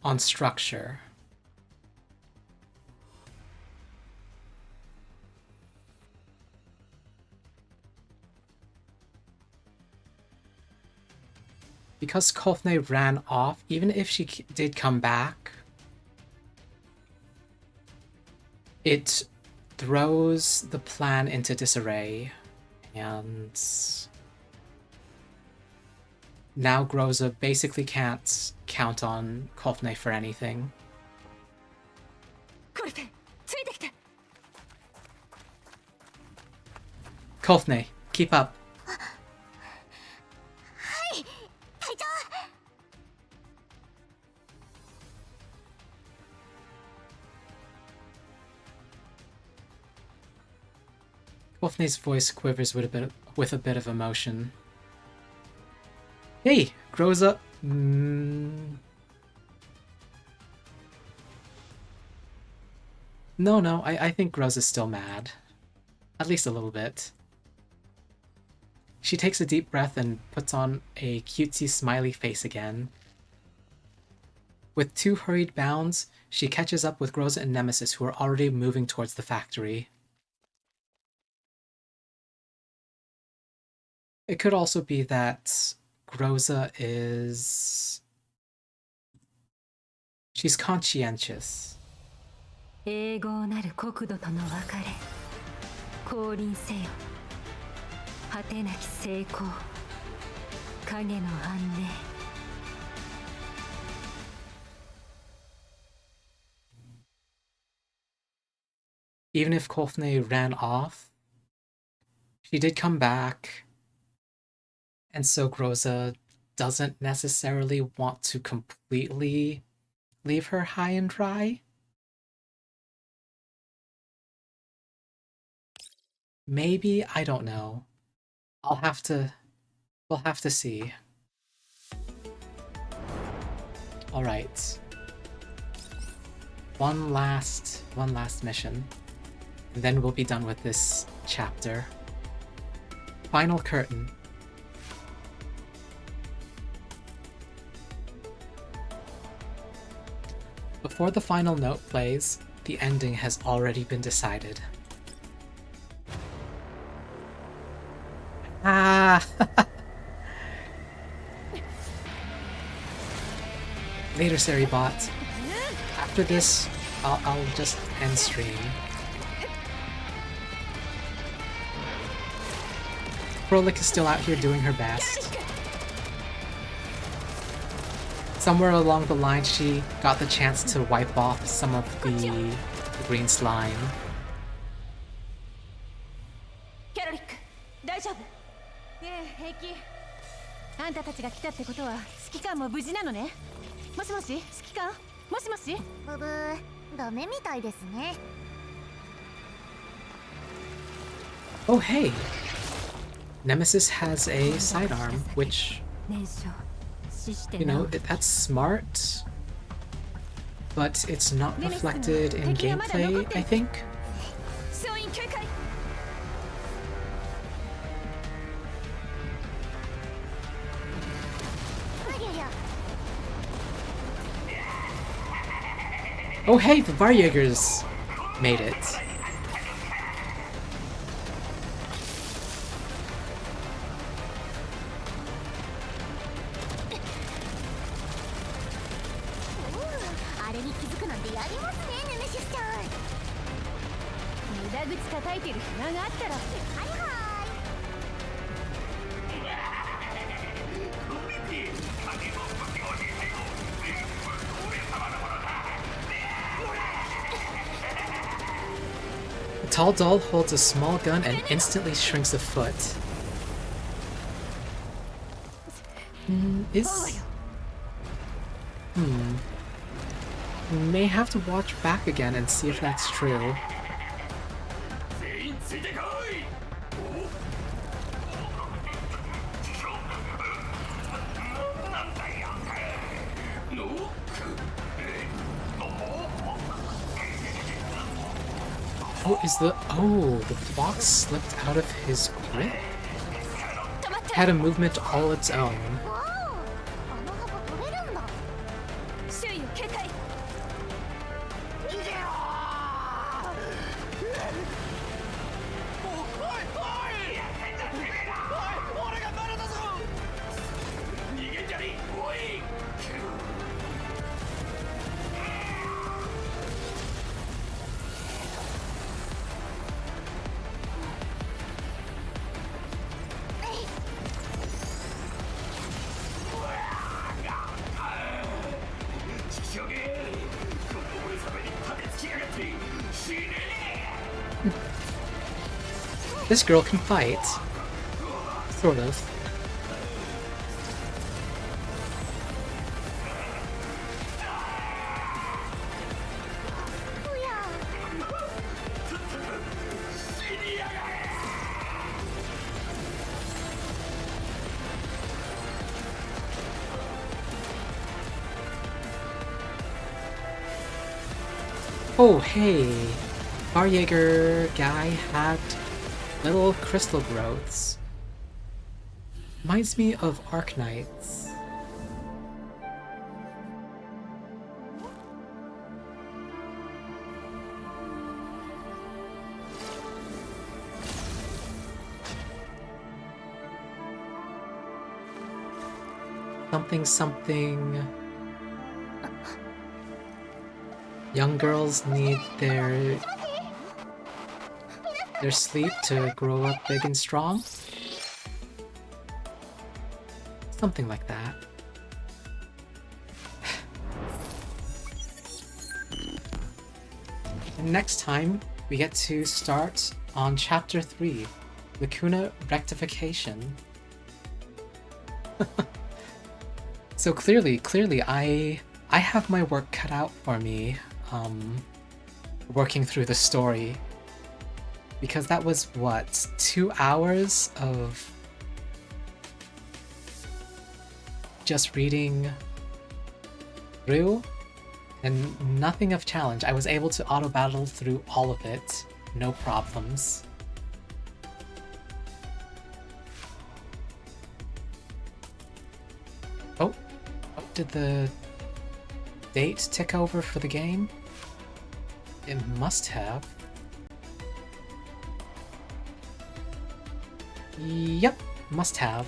on structure. Because Kolfne ran off, even if she did come back, it throws the plan into disarray, and now Groza basically can't count on Kolfne for anything. コルフェンついてきて Kolfne, keep up. 隊長 Kolfne's voice quivers with a bit of emotion. Hey, Groza. No, I think Groza's still mad. At least a little bit. She takes a deep breath and puts on a cutesy smiley face again. With 2 hurried bounds, she catches up with Groza and Nemesis, who are already moving towards the factory. It could also be that Groza is... she's conscientious. 永劫なる国土との別れ降臨せよ果てなき成功影の安寧 Even if Kolfne ran off, she did come back, and so Groza doesn't necessarily want to completely leave her high and dry. Maybe, I don't know. We'll have to see. Alright. One last mission. And then we'll be done with this chapter. Final curtain. Before the final note plays, the ending has already been decided. Ah! Later, Seribot. After this, I'll just end stream. Frolik is still out here doing her best. Somewhere along the line, she got the chance to wipe off some of the green slime. キャロリック大丈夫ええ平気あんたたちが来たってことは指揮官も無事なのねもしもし指揮官もしもしブブーダメみたいですね Oh hey! Nemesis has a sidearm, which, you know, that's smart, but it's not reflected in gameplay, I think. Oh hey, the Varjägers made it. The tall doll holds a small gun and instantly shrinks a foot. May have to watch back again and see if that's true. 全員ついてこい。なんだよ。Oh, the box slipped out of his grip? 止まって Had a movement all its own. わお、あの幅取れるんだ。周囲を警戒。逃げんじゃねえ。おい。ちょげ。この俺様に立てつきやがって死ねえ。 This girl can fight. Sort of. Oh, hey. Barjaeger guy had little crystal growths. Reminds me of Arknights. Something something. Young girls need their sleep to grow up big and strong. Something like that. And next time, we get to start on Chapter 3, Lacuna Rectification. So clearly, I have my work cut out for me, working through the story. Because that was, what, 2 hours of just reading through? And nothing of challenge. I was able to auto-battle through all of it, no problems. Oh, did the date tick over for the game? It must have. Yep, must have.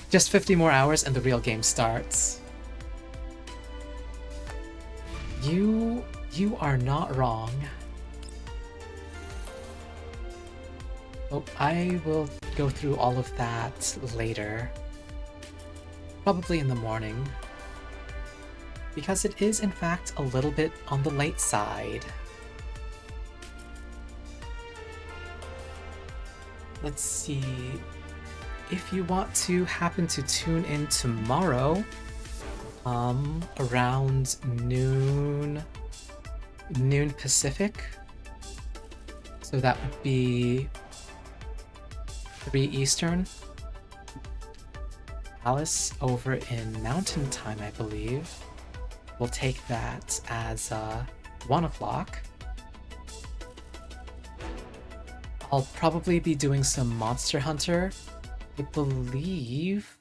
Just 50 more hours and the real game starts. You are not wrong. Oh, I will go through all of that later. Probably in the morning. Because it is in fact a little bit on the late side. Let's see. If you want to happen to tune in tomorrow, around noon Pacific, so that would be 3 Eastern. Alice over in Mountain Time, I believe, will take that as 1 o'clock. I'll probably be doing some Monster Hunter. I believe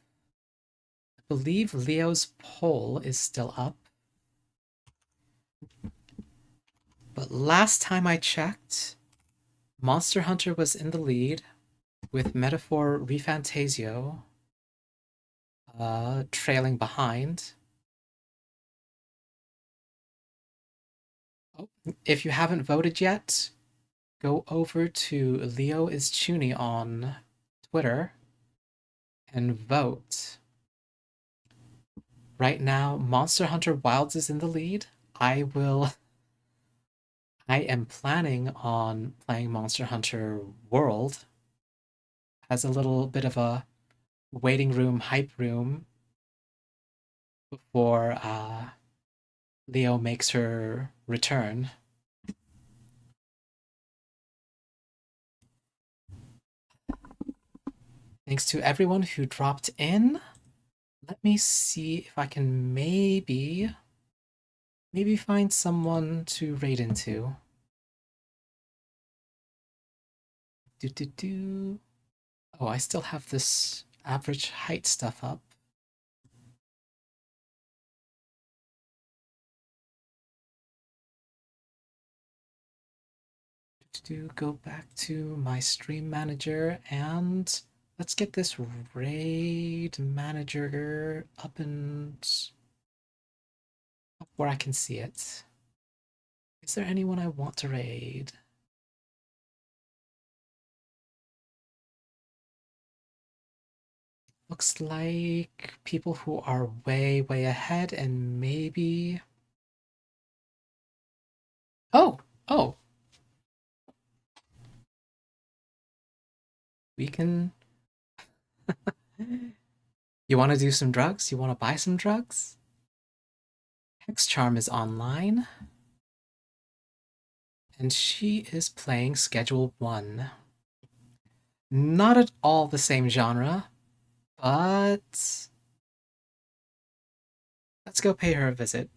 Leo's poll is still up. But last time I checked, Monster Hunter was in the lead with Metaphor Refantasio trailing behind. Oh, if you haven't voted yet, go over to Leo is Chuny on Twitter and vote. Right now, Monster Hunter Wilds is in the lead. I am planning on playing Monster Hunter World as a little bit of a waiting room, hype room, before Leo makes her return. Thanks to everyone who dropped in. Let me see if I can maybe find someone to raid into. Oh, I still have this average height stuff up. Go back to my stream manager and let's get this raid manager up where I can see it. Is there anyone I want to raid? Looks like people who are way ahead and maybe... Oh! We can... You want to do some drugs? You want to buy some drugs? Hex Charm is online. And she is playing Schedule 1. Not at all the same genre, but... Let's go pay her a visit.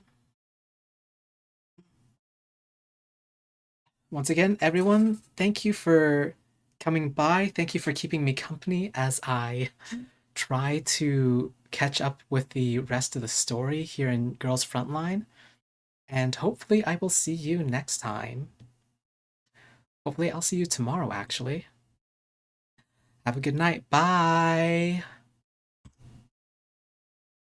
Once again, everyone, thank you for coming by. Thank you for keeping me company as I try to catch up with the rest of the story here in Girls Frontline. And hopefully I will see you next time. Hopefully I'll see you tomorrow, actually. Have a good night. Bye!